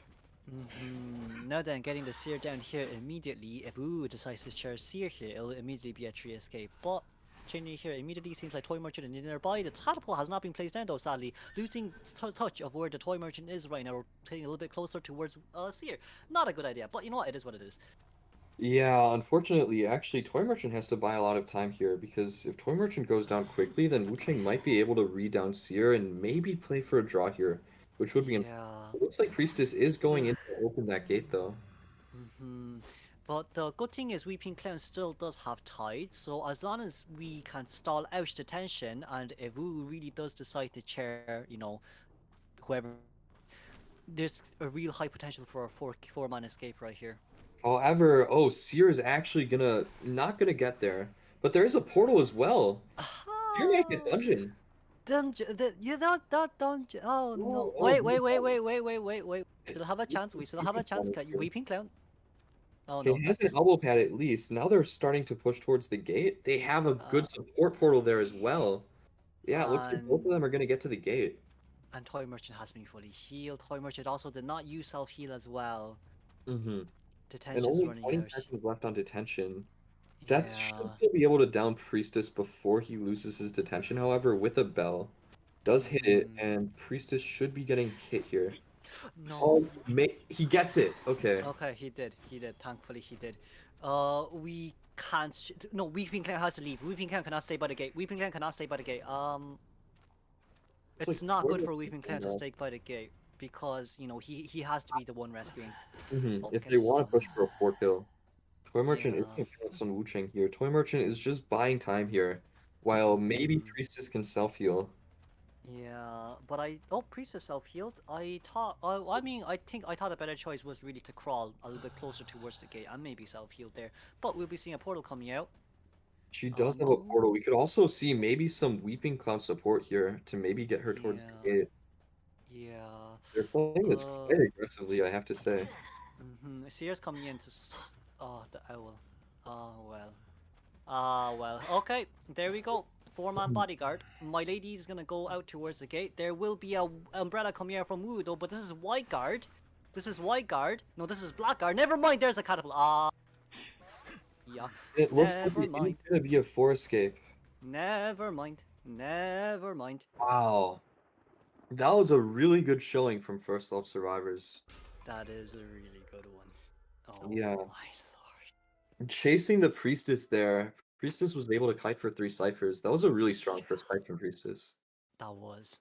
now then, getting the Seer down here immediately. If Wu decides to charge Seer here, it'll immediately be a 3 escape. But changing here immediately seems like Toy Merchant is nearby. The catapult has not been placed down though, sadly. Losing touch of where the Toy Merchant is right now. We're getting a little bit closer towards Seer. Not a good idea, but you know what? It is what it is. Yeah, unfortunately, actually, Toy Merchant has to buy a lot of time here because if Toy Merchant goes down quickly, then Wu Chang might be able to read down Seer and maybe play for a draw here, which would be. Yeah. It looks like Priestess is going in to open that gate though. hmm But the good thing is Weeping Clown still does have tides, so as long as we can stall out the tension, and if Wu really does decide to chair, whoever, there's a real high potential for a four-man escape right here. However, oh, Seer is actually not gonna get there, but there is a portal as well. Seer might get Aha! dungeon. Dungeon, you not dungeon. Oh Oh, no! oh, Wait, he wait, wait, got wait, wait, wait, wait, wait. We still have a chance. We still have a chance. Can you it. Weeping Clown? Oh Okay, no, he has an that's elbow pad at least. Now they're starting to push towards the gate. They have a uh, good support portal there as well. Yeah, it looks like both of and them are gonna get to the gate. Toy Merchant has been fully healed. Toy Merchant also did not use self heal as well. Mm-hmm. And Detention's only running 20 out. seconds left on detention. Death should Yeah. still be able to down Priestess before he loses his detention, however, with a bell. Does hit it, hmm and Priestess should be getting hit here. No. Oh, he gets it. Okay. Okay, he did. He did. Thankfully, he did. We can't. No, Weeping Clan has to leave. Weeping Clan cannot stay by the gate. Weeping Clan cannot stay by the gate. It's It's like not four good for minutes Weeping Clan to now. stay by the gate because he has to be the one rescuing. Oh, If get they a want to stun. push for a 4 kill. Toy Merchant is Yeah. going to pounce on Wu Chang here. Toy Merchant is just buying time here, while maybe hmm Priestess can self-heal. Yeah, but Priestess self healed. I think I thought a better choice was really to crawl a little bit closer towards the gate and maybe self healed there. But we'll be seeing a portal coming out. She does have a portal. We could also see maybe some Weeping Clown support here to maybe get her towards the Yeah, gate. yeah. They're playing this Uh, quite aggressively, I have to say. Seer's coming in to. Oh, the owl. Oh well. Ah well. Okay, there we go. Four-man bodyguard. My lady's gonna go out towards the gate. There will be a umbrella coming out from Wu though, but this is white guard. This is white guard. No, this is black guard. Never mind. There's a catapult. Ah, yeah. It looks like Never it is mind. going to be a 4 escape. Never mind. Never mind. Wow. That was a really good showing from First Love Survivors. That is a really good one. Oh Yeah. my lord. Chasing the Priestess there. Priestess was able to kite for 3 ciphers. That was a really strong first kite from Priestess. That was.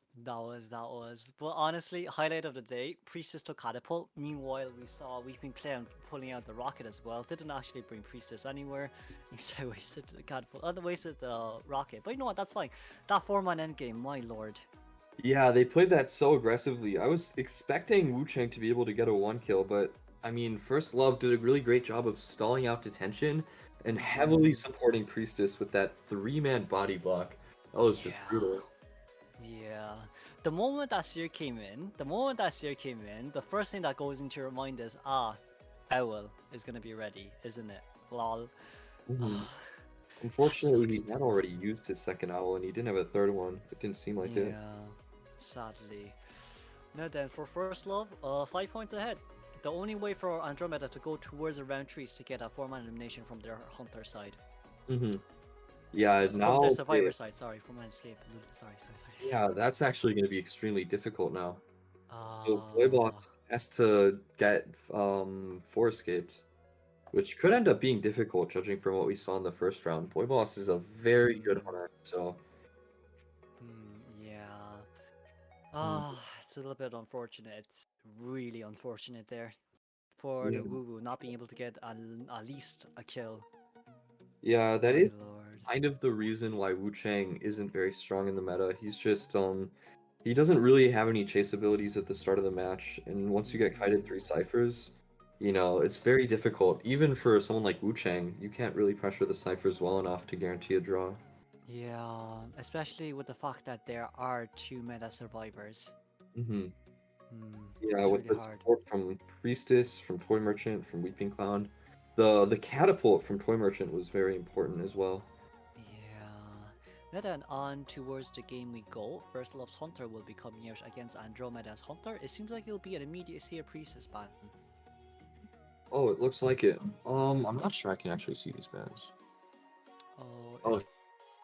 But honestly, highlight of the day, Priestess took Catapult. Meanwhile, we saw Weeping Clown pulling out the rocket as well. Didn't actually bring Priestess anywhere. Instead, wasted the Catapult. Wasted the rocket. But you know what? That's fine. That 4-man endgame, my lord. Yeah, they played that so aggressively. I was expecting Wu Chang to be able to get a 1 kill, but I mean, First Love did a really great job of stalling out detention and heavily supporting Priestess with that 3-man body block. That was just brutal. Yeah. The moment that Seer came in, the first thing that goes into your mind is, Owl is gonna be ready, isn't it? Lol. Mhm. Unfortunately, he had already used his second owl and he didn't have a third one. It didn't seem like it. Yeah, sadly. Now then, for First Love, 5 points ahead. The only way for Andromeda to go towards the round 3 is to get a 4-man elimination from their Hunter side. Yeah, now From the Survivor side, sorry, 4-man escape. Sorry. yeah, that's actually going to be extremely difficult now. So Ah, Boy Boss has to get 4 escapes, which could end up being difficult judging from what we saw in the first round. Boy Boss is a very good hunter, so yeah. mm, It's a little bit unfortunate. It's really unfortunate there for yeah. the Woo Woo not being able to get at least a kill. Yeah, that My is lord. kind of the reason why Wu Chang isn't very strong in the meta. He's just he doesn't really have any chase abilities at the start of the match, and once you get kited 3 ciphers, you know, it's very difficult. Even for someone like Wu Chang, you can't really pressure the ciphers well enough to guarantee a draw. Yeah, especially with the fact that there are 2 meta survivors. hmm Hmm, Yeah, it's with really the hard. support from Priestess, from Toy Merchant, from Weeping Clown, the catapult from Toy Merchant was very important as well. Yeah. Now then, on towards the game we go. First Love's Hunter will be coming out against Andromeda's Hunter. It seems like it'll be an immediate Seer Priestess ban. Oh, it looks like it. I'm not sure I can actually see these bans. Oh, Oh,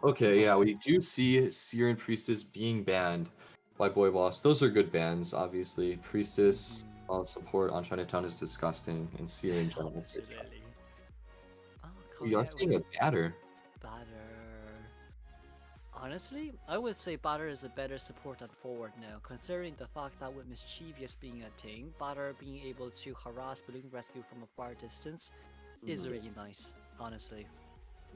okay, yeah, we do see Seer and Priestess being banned by Boy Boss. Those are good bans, obviously. Priestess on support on Chinatown is disgusting, and Seer in general is trash. absolutely. Oh, We coming are out seeing with a batter. Batter. Honestly, I would say Batter is a better support than forward now, considering the fact that with Mischievous being a thing, Batter being able to harass Balloon Rescue from a far distance is really nice, honestly.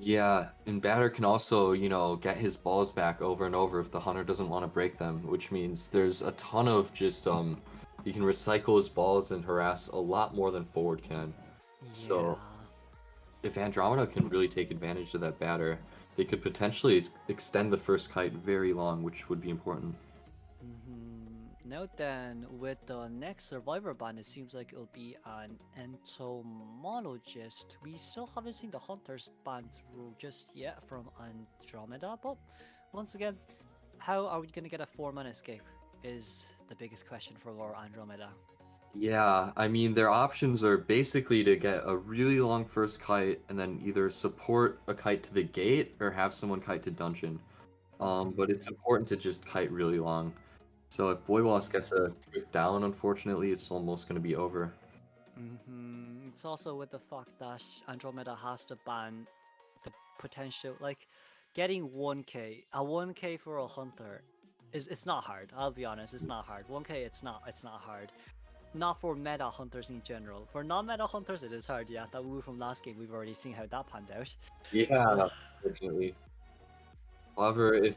Yeah, and batter can also, you know, get his balls back over and over if the hunter doesn't want to break them, which means there's a ton of just he can recycle his balls and harass a lot more than forward can. Yeah. So if Andromeda can really take advantage of that batter, they could potentially extend the first kite very long, which would be important. Now then, with the next Survivor ban, it seems like it'll be an Entomologist. We still haven't seen the Hunters ban through just yet from Andromeda, but once again, how are we gonna get a 4-man escape? Is the biggest question for our Andromeda. Yeah, I mean, their options are basically to get a really long first kite and then either support a kite to the gate or have someone kite to dungeon. But it's important to just kite really long. So if Boy Boss gets a trick down, unfortunately, it's almost going to be over. It's also with the fact that Andromeda has to ban the potential, like getting 1k, a 1k for a hunter it's not hard. I'll be honest, it's not hard. 1k, it's not hard. Not for meta hunters in general. For non-meta hunters, it is hard. Yeah, that woo from last game, we've already seen how that panned out. Yeah, unfortunately. However, if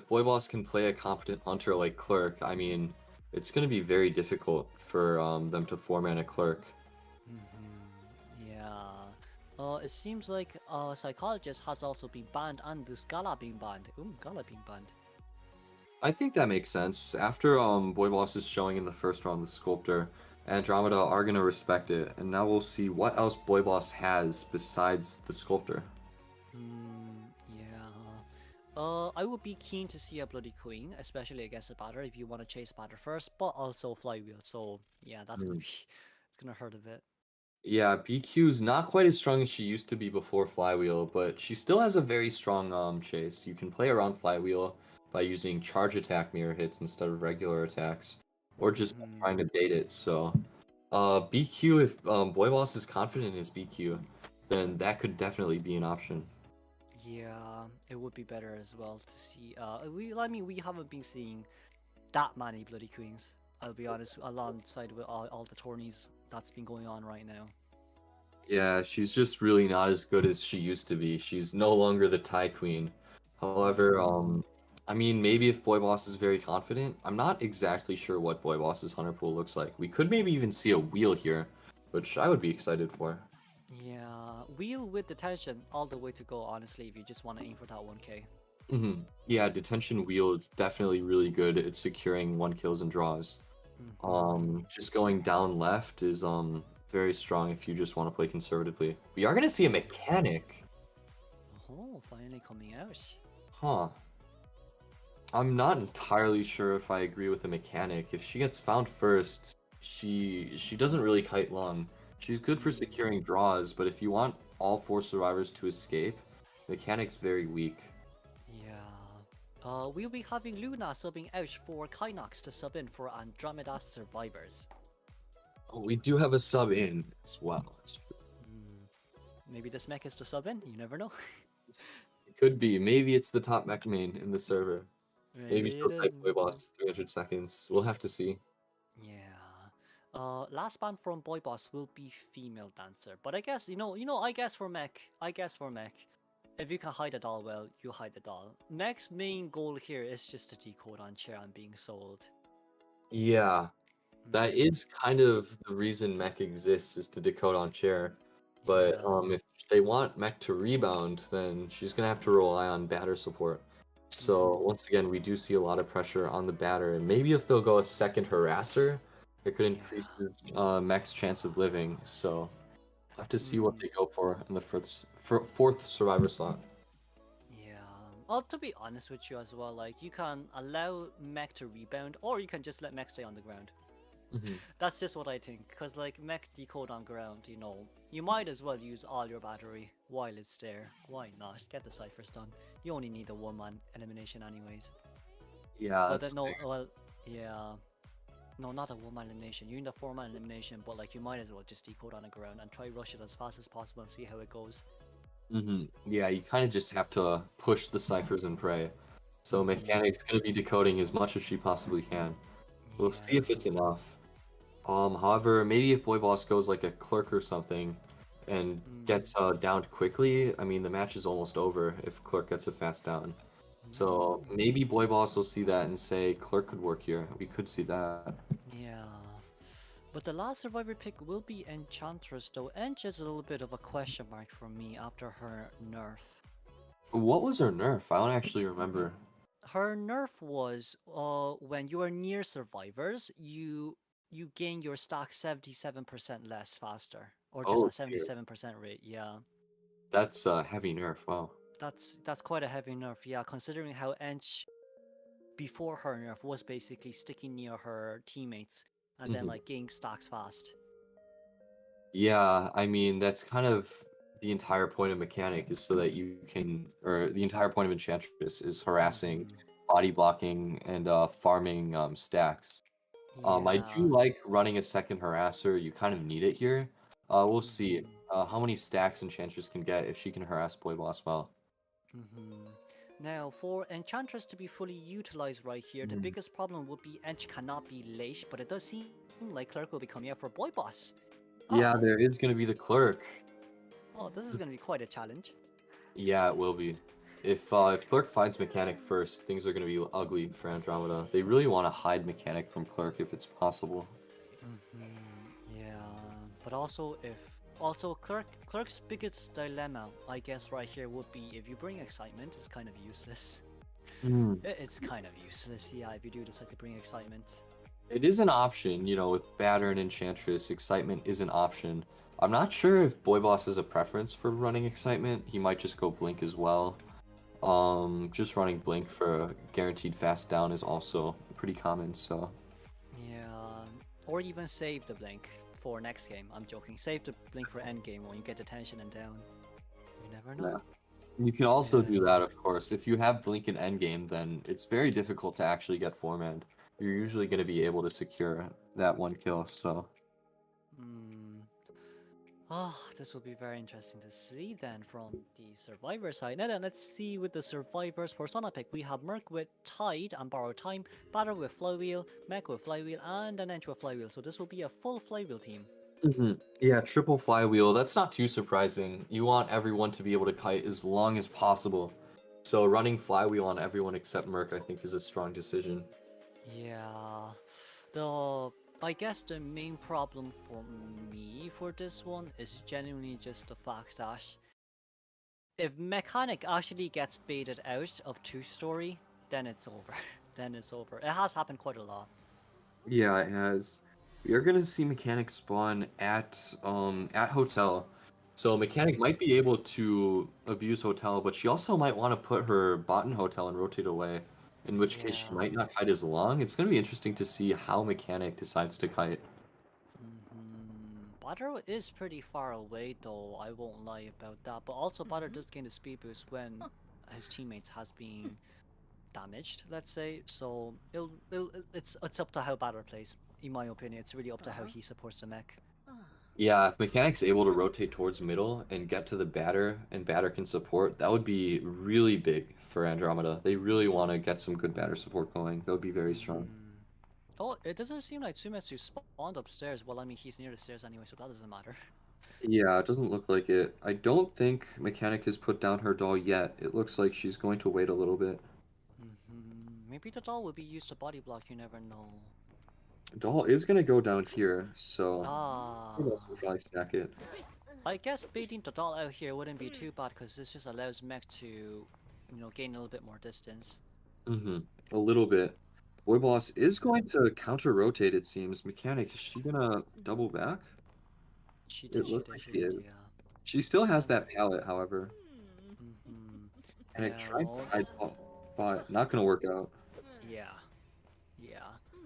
Boy Boss can play a competent hunter like Clerk, I mean, it's going to be very difficult for them to four-man a Clerk. Yeah. It seems like Psychologist has also been banned and this Gala being banned. Gala being banned. I think that makes sense. After Boy Boss is showing in the first round with Sculptor, Andromeda are gonna respect it, and now we'll see what else Boy Boss has besides the Sculptor. Yeah. I would be keen to see a Bloody Queen, especially against the batter if you want to chase batter first, but also Flywheel. So yeah, that's gonna be it's gonna hurt a bit. Yeah, BQ's not quite as strong as she used to be before Flywheel, but she still has a very strong chase. You can play around Flywheel by using charge attack mirror hits instead of regular attacks, or just trying to bait it. So, BQ, if Boy Boss is confident in his BQ, then that could definitely be an option. Yeah, it would be better as well to see. I mean, we haven't been seeing that many bloody queens. I'll be honest, alongside with all the tourneys that's been going on right now. Yeah, she's just really not as good as she used to be. She's no longer the Thai Queen. However, I mean, maybe if Boy Boss is very confident, I'm not exactly sure what Boy Boss's hunter pool looks like. We could maybe even see a wheel here, which I would be excited for. Yeah, wheel with detention all the way to go. Honestly, if you just want to aim for that 1K. Yeah, detention wheel is definitely really good at securing one kills and draws. Just going down left is very strong if you just want to play conservatively. We are gonna see a mechanic. Oh, finally coming out. Huh. I'm not entirely sure if I agree with the mechanic. If she gets found first, she doesn't really kite long. She's good for securing draws, but if you want all 4 survivors to escape, mechanic's very weak. Yeah. We'll be having Luna subbing out for Kynox to sub in for Andromeda survivors. Oh, we do have a sub in as well. That's true. Maybe this mech is to sub in. You never know. It could be. Maybe it's the top mech main in the server. Maybe Maybe she'll it is. type Boy Boss 300 seconds. We'll have to see. Yeah. Last band from Boy Boss will be female dancer, but I guess I guess for mech, if you can hide it all well, you hide it all. Mech's main goal here is just to decode on chair and being sold. Yeah, that is kind of the reason mech exists, is to decode on chair. But Yeah. if they want mech to rebound, then she's gonna have to rely on batter support. So once again, we do see a lot of pressure on the batter, and maybe if they'll go a second harasser, it could increase his mech's chance of living. So we'll have to see what they go for in the fourth survivor slot. Yeah. Well, to be honest with you as well, like you can allow mech to rebound, or you can just let mech stay on the ground. That's just what I think, because like mech decode on ground, you might as well use all your battery while it's there. Why not? Get the ciphers done. You only need a 1-man elimination anyways. Yeah, But that's then no, fair. well, yeah. No, not a 1-man elimination. You need a 4-man elimination, but like you might as well just decode on the ground and try rush it as fast as possible and see how it goes. Yeah, you kind of just have to push the ciphers and pray. So mechanic's gonna be decoding as much as she possibly can. We'll see if it's enough. However, maybe if Boy Boss goes like a clerk or something and gets downed quickly, I mean the match is almost over if clerk gets a fast down. So maybe Boy Boss will see that and say clerk could work here. We could see that. Yeah. But the last survivor pick will be Enchantress, though Ench is a little bit of a question mark for me after her nerf. What was her nerf? I don't actually remember. Her nerf was when you are near survivors, you gain your stock 77% less faster, or just a Oh dear. 77% rate. Yeah, That's a heavy nerf. Wow. that's quite a heavy nerf. Yeah, considering how Ench before her nerf was basically sticking near her teammates and then like getting stocks fast. Yeah, I mean that's kind of the entire point of mechanic, is so that you can, or the entire point of enchantress is harassing, body blocking, and farming stacks. I do Yeah. like running a second harasser. You kind of need it here. We'll see how many stacks enchantress can get if she can harass Boy Boss well. Now, for Enchantress to be fully utilized right here, the biggest problem would be Ench cannot be late, but it does seem like Clerk will be coming out for Boy Boss. Yeah, there is going to be the clerk. Oh, this is going to be quite a challenge. Yeah, it will be. If Clerk finds Mechanic first, things are going to be ugly for Andromeda. They really want to hide Mechanic from Clerk if it's possible. Yeah, but also Clerk's biggest dilemma, I guess, right here would be if you bring excitement, it's kind of useless. It's kind of useless, yeah, if you do decide to bring excitement. It is an option, with Batter and Enchantress, Excitement is an option. I'm not sure if Boy Boss has a preference for running Excitement. He might just go Blink as well. Just running Blink for a guaranteed fast down is also pretty common, so... Yeah, or even save the Blink for next game. I'm joking. Save the Blink for end game when you get detention and down. You never know. Yeah. You can also do that, of course. If you have Blink in endgame, then it's very difficult to actually get four-manned. You're usually going to be able to secure that one kill, so... Oh, this will be very interesting to see then from the survivor side. Now then, let's see with the survivors persona pick. We have Merc with Tide and Borrowed Time, Batter with Flywheel, Mech with Flywheel, and an Ench with Flywheel. So this will be a full Flywheel team. Yeah, triple flywheel. That's not too surprising. You want everyone to be able to kite as long as possible. So running flywheel on everyone except Merc, I think, is a strong decision. Yeah, the I guess the main problem for me for this one is genuinely just the fact that if Mechanic actually gets baited out of two-story, then it's over. Then it's over. It has happened quite a lot. Yeah, it has. You're gonna see Mechanic spawn at Hotel. So Mechanic might be able to abuse Hotel, but she also might want to put her bot in Hotel and rotate away. In which case she Yeah. might not kite as long. It's gonna be interesting to see how Mechanic decides to kite. Butter is pretty far away though, I won't lie about that. But also Butter does gain a speed boost when his teammates has been damaged, let's say. So it's up to how Butter plays. In my opinion, it's really up to how he supports the mech. Yeah, if Mechanic's able to rotate towards middle and get to the batter and batter can support, that would be really big for Andromeda. They really want to get some good batter support going. That would be very strong. Oh, it doesn't seem like Sumetsu spawned upstairs. Well, I mean, he's near the stairs anyway, so that doesn't matter. Yeah, it doesn't look like it. I don't think Mechanic has put down her doll yet. It looks like she's going to wait a little bit. Maybe the doll will be used to body block, you never know. Doll is going to go down here, so Ah. we'll also probably stack it. I guess baiting the doll out here wouldn't be too bad because this just allows mech to, gain a little bit more distance. A little bit. Boy Boss is going to counter rotate, it seems. Mechanic, is she gonna double back? She It did, she looks did, like she she did, is. yeah. She still has that pallet, however. And it tried Now, to but not gonna work out. yeah, yeah.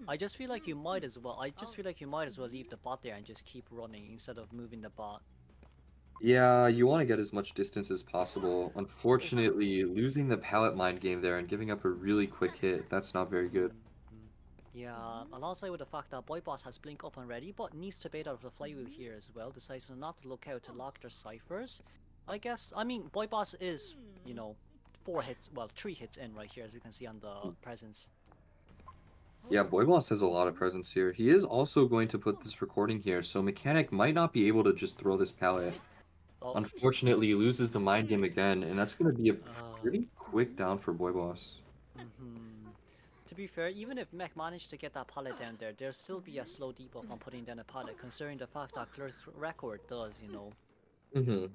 I just feel like you might as well. I just feel like you might as well leave the bot there and just keep running instead of moving the bot. Yeah, you want to get as much distance as possible. Unfortunately, losing the pallet mind game there and giving up a really quick hit, that's not very good. Yeah, alongside with the fact that Boy Boss has Blink up and ready, but needs to bait out of the flywheel here as well, decides not to look out to lock their ciphers. I guess, I mean, Boy Boss is, 3 hits in right here, as we can see on the presence. Yeah, Boy Boss has a lot of presence here. He is also going to put this recording here, so Mechanic might not be able to just throw this pallet. Oh, Unfortunately, he loses the mind game again, and that's going to be a pretty quick down for Boy Boss. to be fair, even if Mech managed to get that pallet down there, there'll still be a slow debuff on putting down a pallet, considering the fact that Clerk's record does, Yeah, give you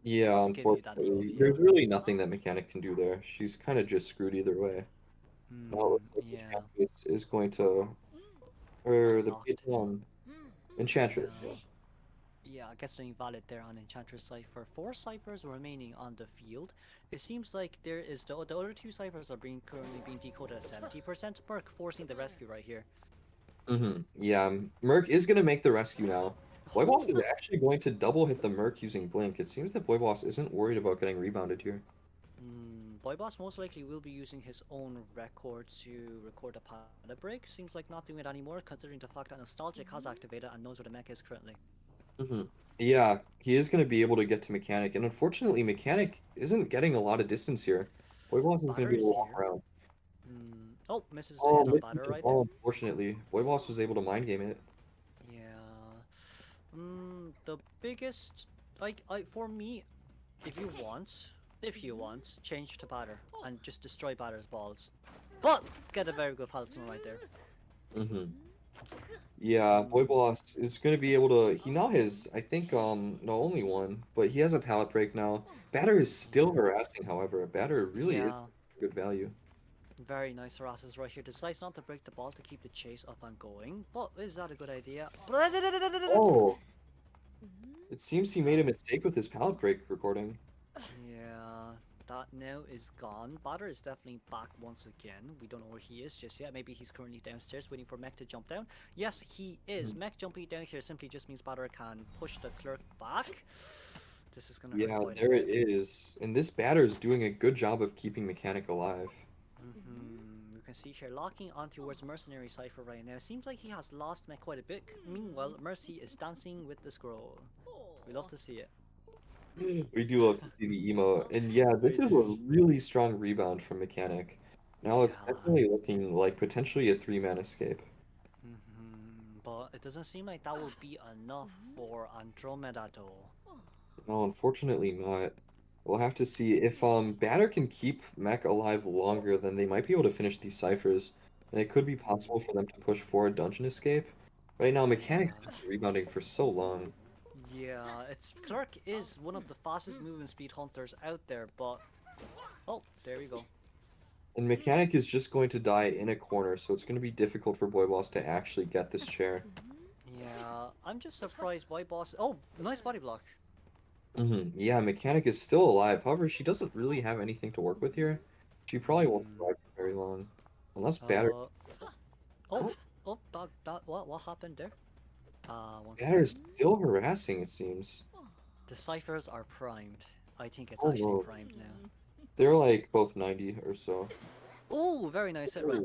that unfortunately, debuff, yeah. there's really nothing that Mechanic can do there. She's kind of just screwed either way. Now it looks like the Yeah, Enchantress is going to, or the locked. Enchantress. Yeah. Yeah, I guess the invalid there on Enchantress Cipher. 4 ciphers remaining on the field. It seems like there is the other 2 ciphers are currently being decoded at 70%. Merc forcing the rescue right here. Yeah, Merc is going to make the rescue now. Boy Boss is actually going to double hit the Merc using Blink. It seems that Boy Boss isn't worried about getting rebounded here. Boy Boss most likely will be using his own record to record a pallet break. Seems like not doing it anymore, considering the fact that Nostalgic has activated and knows where the mech is currently. Yeah, he is going to be able to get to Mechanic, and unfortunately, Mechanic isn't getting a lot of distance here. Boy Boss is going to be able to walk around. Oh, misses the Oh, hit on missed Batter the right there. ball, unfortunately. Boy Boss was able to mind game it. Yeah. The biggest, for me, if you want, change to Batter and just destroy Batter's balls. But get a very good pallet right there. Yeah, Boy Boss is going to be able to. He now has, I think, no, only one, but he has a pallet break now. Batter is still harassing, however. Batter really is Yeah, good value. very nice harasses right here. Decides not to break the ball to keep the chase up and going. But is that a good idea? Oh, it seems he made a mistake with his pallet break recording. Yeah, that now is gone. Batter is definitely back once again. We don't know where he is just yet. Maybe he's currently downstairs waiting for Mech to jump down. Yes, he is. Mech jumping down here simply just means Batter can push the Clerk back. This is gonna hurt Yeah, quite a there bit. it is. And this batter's doing a good job of keeping Mechanic alive. You can see here locking on towards Mercenary Cipher right now. Seems like he has lost Mech quite a bit. Meanwhile, Mercy is dancing with the scroll. We love to see it. We do love to see the emo. And yeah, this We is a do. really strong rebound from Mechanic. Now it's Yeah. definitely looking like potentially a 3-man escape. But it doesn't seem like that will be enough for Andromeda though. No, unfortunately not. We'll have to see if Batter can keep Mech alive longer, then they might be able to finish these ciphers, and it could be possible for them to push for a dungeon escape. Right now, Mechanic's Yeah. just been rebounding for so long. Yeah, it's Clerk is one of the fastest movement speed hunters out there, but oh, there we go. And Mechanic is just going to die in a corner, so it's going to be difficult for Boy Boss to actually get this chair. Yeah, I'm just surprised why boss. Oh, nice body block. Yeah, Mechanic is still alive. However, she doesn't really have anything to work with here. She probably won't Hmm. survive for very long. Unless Batter Uh. Oh. Oh. That. What happened there? One Batter's second. still harassing, it seems. The ciphers are primed. I think it's Oh actually no. primed now. They're like both 90 or so. Oh, very nice hit right Ooh.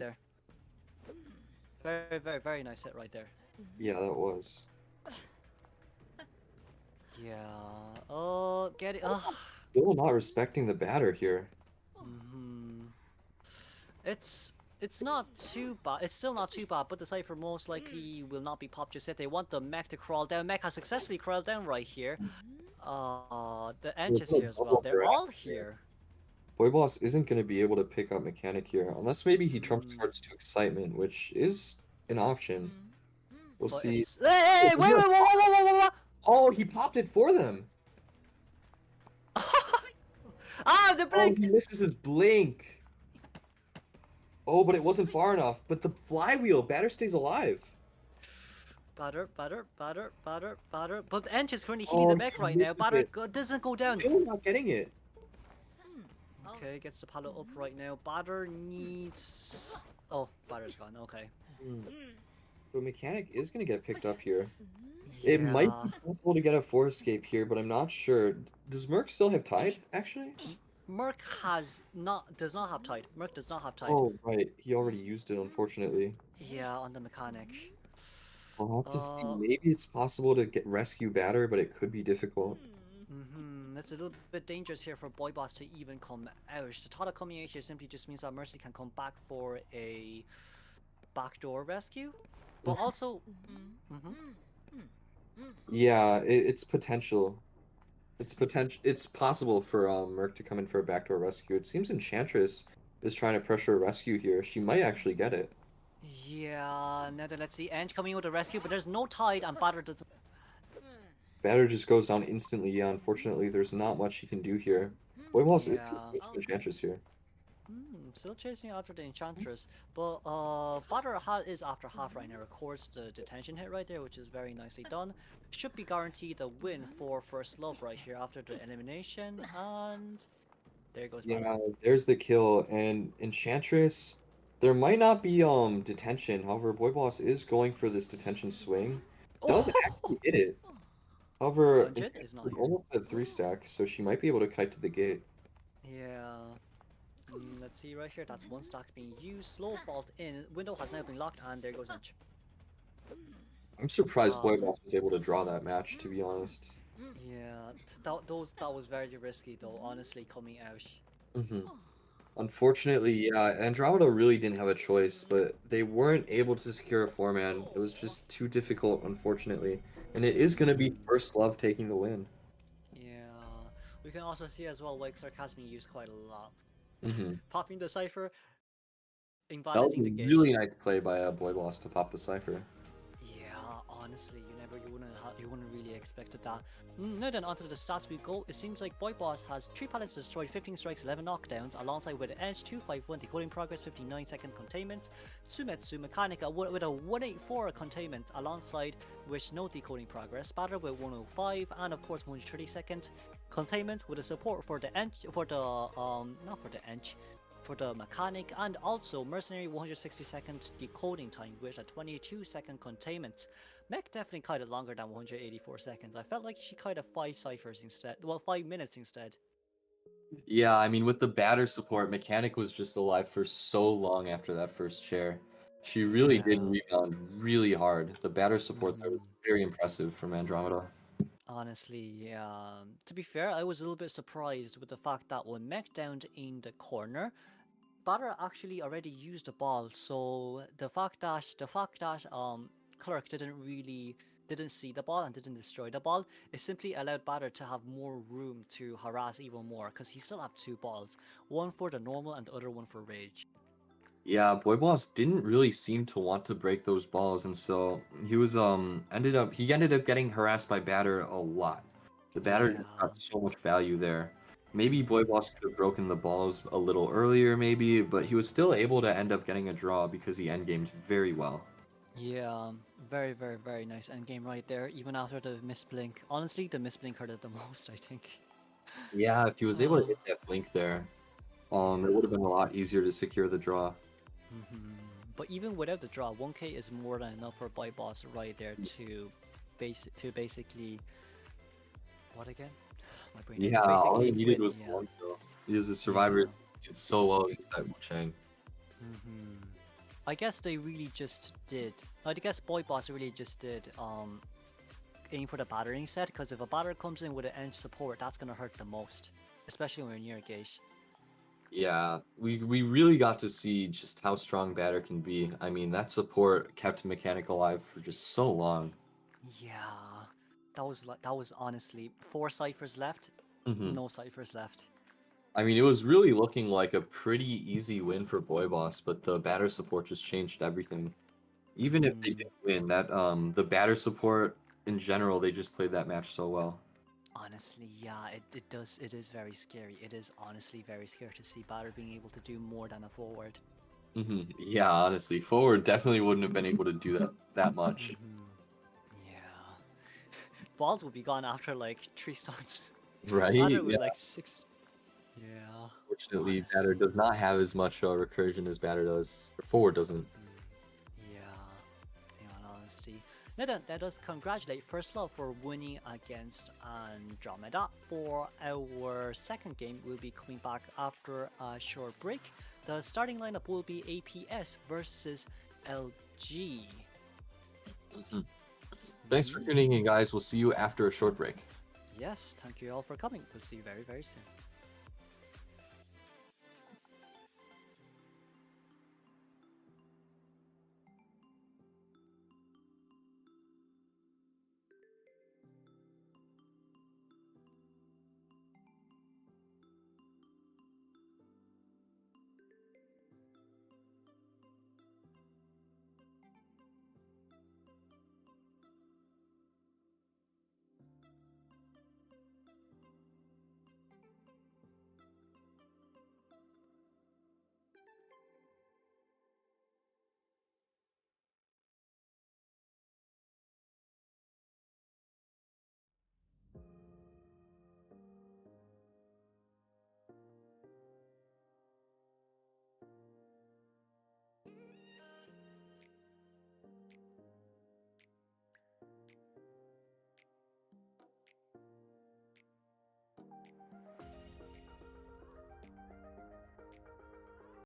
there. Very nice hit right there. Yeah, that was. Yeah. Oh, get it. Ugh. Still not respecting the batter here. Hmm. It's not too bad. It's still not too bad, but the cipher most likely will not be popped just yet. They want the mech to crawl down. Mech has successfully crawled down right here. The Ench is There's no here as well. double They're harass all here. here. Boy Boss isn't going to be able to pick up Mechanic here, unless maybe he trump Hmm. cards to Excitement, which is an option. We'll But see. it's. Hey, wait, whoa. Oh, he popped it for them! Ah, the Oh, blink! he misses his blink! Oh, but it wasn't far enough. But the flywheel, batter stays alive. Batter. But the Ench is currently hitting the Oh, mech he right now. misses Batter it. doesn't go down. Still not getting it. Okay, gets the pallet up right now. Batter needs. Oh, Batter's gone. Okay. But Mechanic is going to get picked up here. It might Yeah. be possible to get a 4 escape here, but I'm not sure. Does Merc still have Tide, actually? Merc does not have tide. Merc does not have tide. Oh, right. He already used it, unfortunately. Yeah, on the mechanic. We'll have to see. Uh, Maybe it's possible to get rescue Batter, but it could be difficult. It's a little bit dangerous here for Boy Boss to even come out. The thought of coming out here simply just means that Mercy can come back for a backdoor rescue. But also, Yeah, it's potential. It's possible for Merc to come in for a backdoor rescue. It seems Enchantress is trying to pressure a rescue here. She might actually get it. yeah, now then let's see. Ange coming with a rescue, but there's no tide and Batter doesn't. Batter just goes down instantly. Yeah, unfortunately, there's not much he can do here. Boy Boss is Yeah. just Enchantress here. Still chasing after the Enchantress, but Batter is after half right now. Records the detention hit right there, which is very nicely done. Should be guaranteed a win for First Love right here after the elimination, and there goes Batter. Yeah, there's the kill, and Enchantress. There might not be detention. However, Boy Boss is going for this detention swing. Does actually hit it. However, Dungeon is not here. almost at 3 stack, so she might be able to kite to the gate. Yeah. Let's see right here. That's one stack being used. Slow vault in. Window has now been locked, and there goes Ench. I'm surprised Boy Boss was able to draw that match, to be honest. Yeah, that was very risky though. Honestly, coming out. Unfortunately, yeah, Andromeda really didn't have a choice, but they weren't able to secure a 4-man. It was just too difficult, unfortunately. And it is going to be First Love taking the win. Yeah, we can also see as well why Clerk has been used quite a lot. Mm-hmm. Popping the cipher, That was invalidating a the gate. really nice play by Boy Boss to pop the cipher. Yeah, honestly, you wouldn't really expected that. Now then, onto the stats we go. It seems like Boy Boss has 3 pallets destroyed, 15 strikes, 11 knockdowns, alongside with an Edge 251 decoding progress, 59-second containment, Tsumetsu Mechanica with a 184 containment, alongside with no decoding progress, Batter with 105, and of course 130-second containment with a support for the Edge for the mechanic, and also mercenary 160-second decoding time with a 22-second containment. Mech definitely kind of longer than 184 seconds. I felt like she kind of 5 ciphers instead. Well, 5 minutes instead. Yeah, I mean, with the batter support, Mechanic was just alive for so long after that first chair. She really did Yeah. rebound really hard. The batter support there was very impressive from Andromeda. Honestly, yeah. To be fair, I was a little bit surprised with the fact that when Mech downed in the corner, batter actually already used the ball. So the fact that Clerk didn't see the ball and didn't destroy the ball, it simply allowed batter to have more room to harass even more because he still had two balls, one for the normal and the other one for rage. Yeah, Boy Boss didn't really seem to want to break those balls, and so he ended up getting harassed by batter a lot. The batter Yeah. just got so much value there. Maybe Boy Mhm. Boss could have broken the balls a little earlier, maybe, but he was still able to end up getting a draw because he endgamed very well. Yeah, very, very, very nice endgame right there, even after the misblink. Honestly, the misblink hurt it the most, I think. Yeah, if he was able to hit that blink there, it would have Yeah. been a lot easier to secure the draw. hmm But even without the draw, 1k is more than enough for Boy Boss right there to basically what again? My brain dead. Yeah, To all he basically needed win, was yeah. one kill. Because the survivor Yeah. did so well against that Wu Chang. hmm I guess they really just did. I guess Boy Boss really just did aim for the battering set because if a batter comes in with an edge support, that's gonna hurt the most, especially when you're near gauge. Yeah, we really got to see just how strong batter can be. I mean, that support kept Mechanic alive for just so long. Yeah, that was honestly four ciphers left, hmm no ciphers left. I mean, it was really looking like a pretty easy win for Boy Boss, but the batter support just changed everything. Even if they hmm didn't win, that the batter support in general, they just played that match so well. Honestly, yeah, it is very scary. It is honestly very scary to see batter being able to do more than a forward. Yeah, honestly, forward definitely wouldn't have been able to do that much. hmm Yeah, balls will be gone after like three stunts. Right? Batter with Yeah. like six. Yeah, Fortunately, batter honestly. does not have as much recursion as batter does. Or forward doesn't. Yeah, in all honesty. Now then, let us congratulate First Love for winning against Andromeda. For our second game, we'll be coming back after a short break. The starting lineup will be APS versus LG. Mhm. Thanks for tuning in, guys. We'll see you after a short break. Yes, thank you all for coming. We'll see you very, very soon.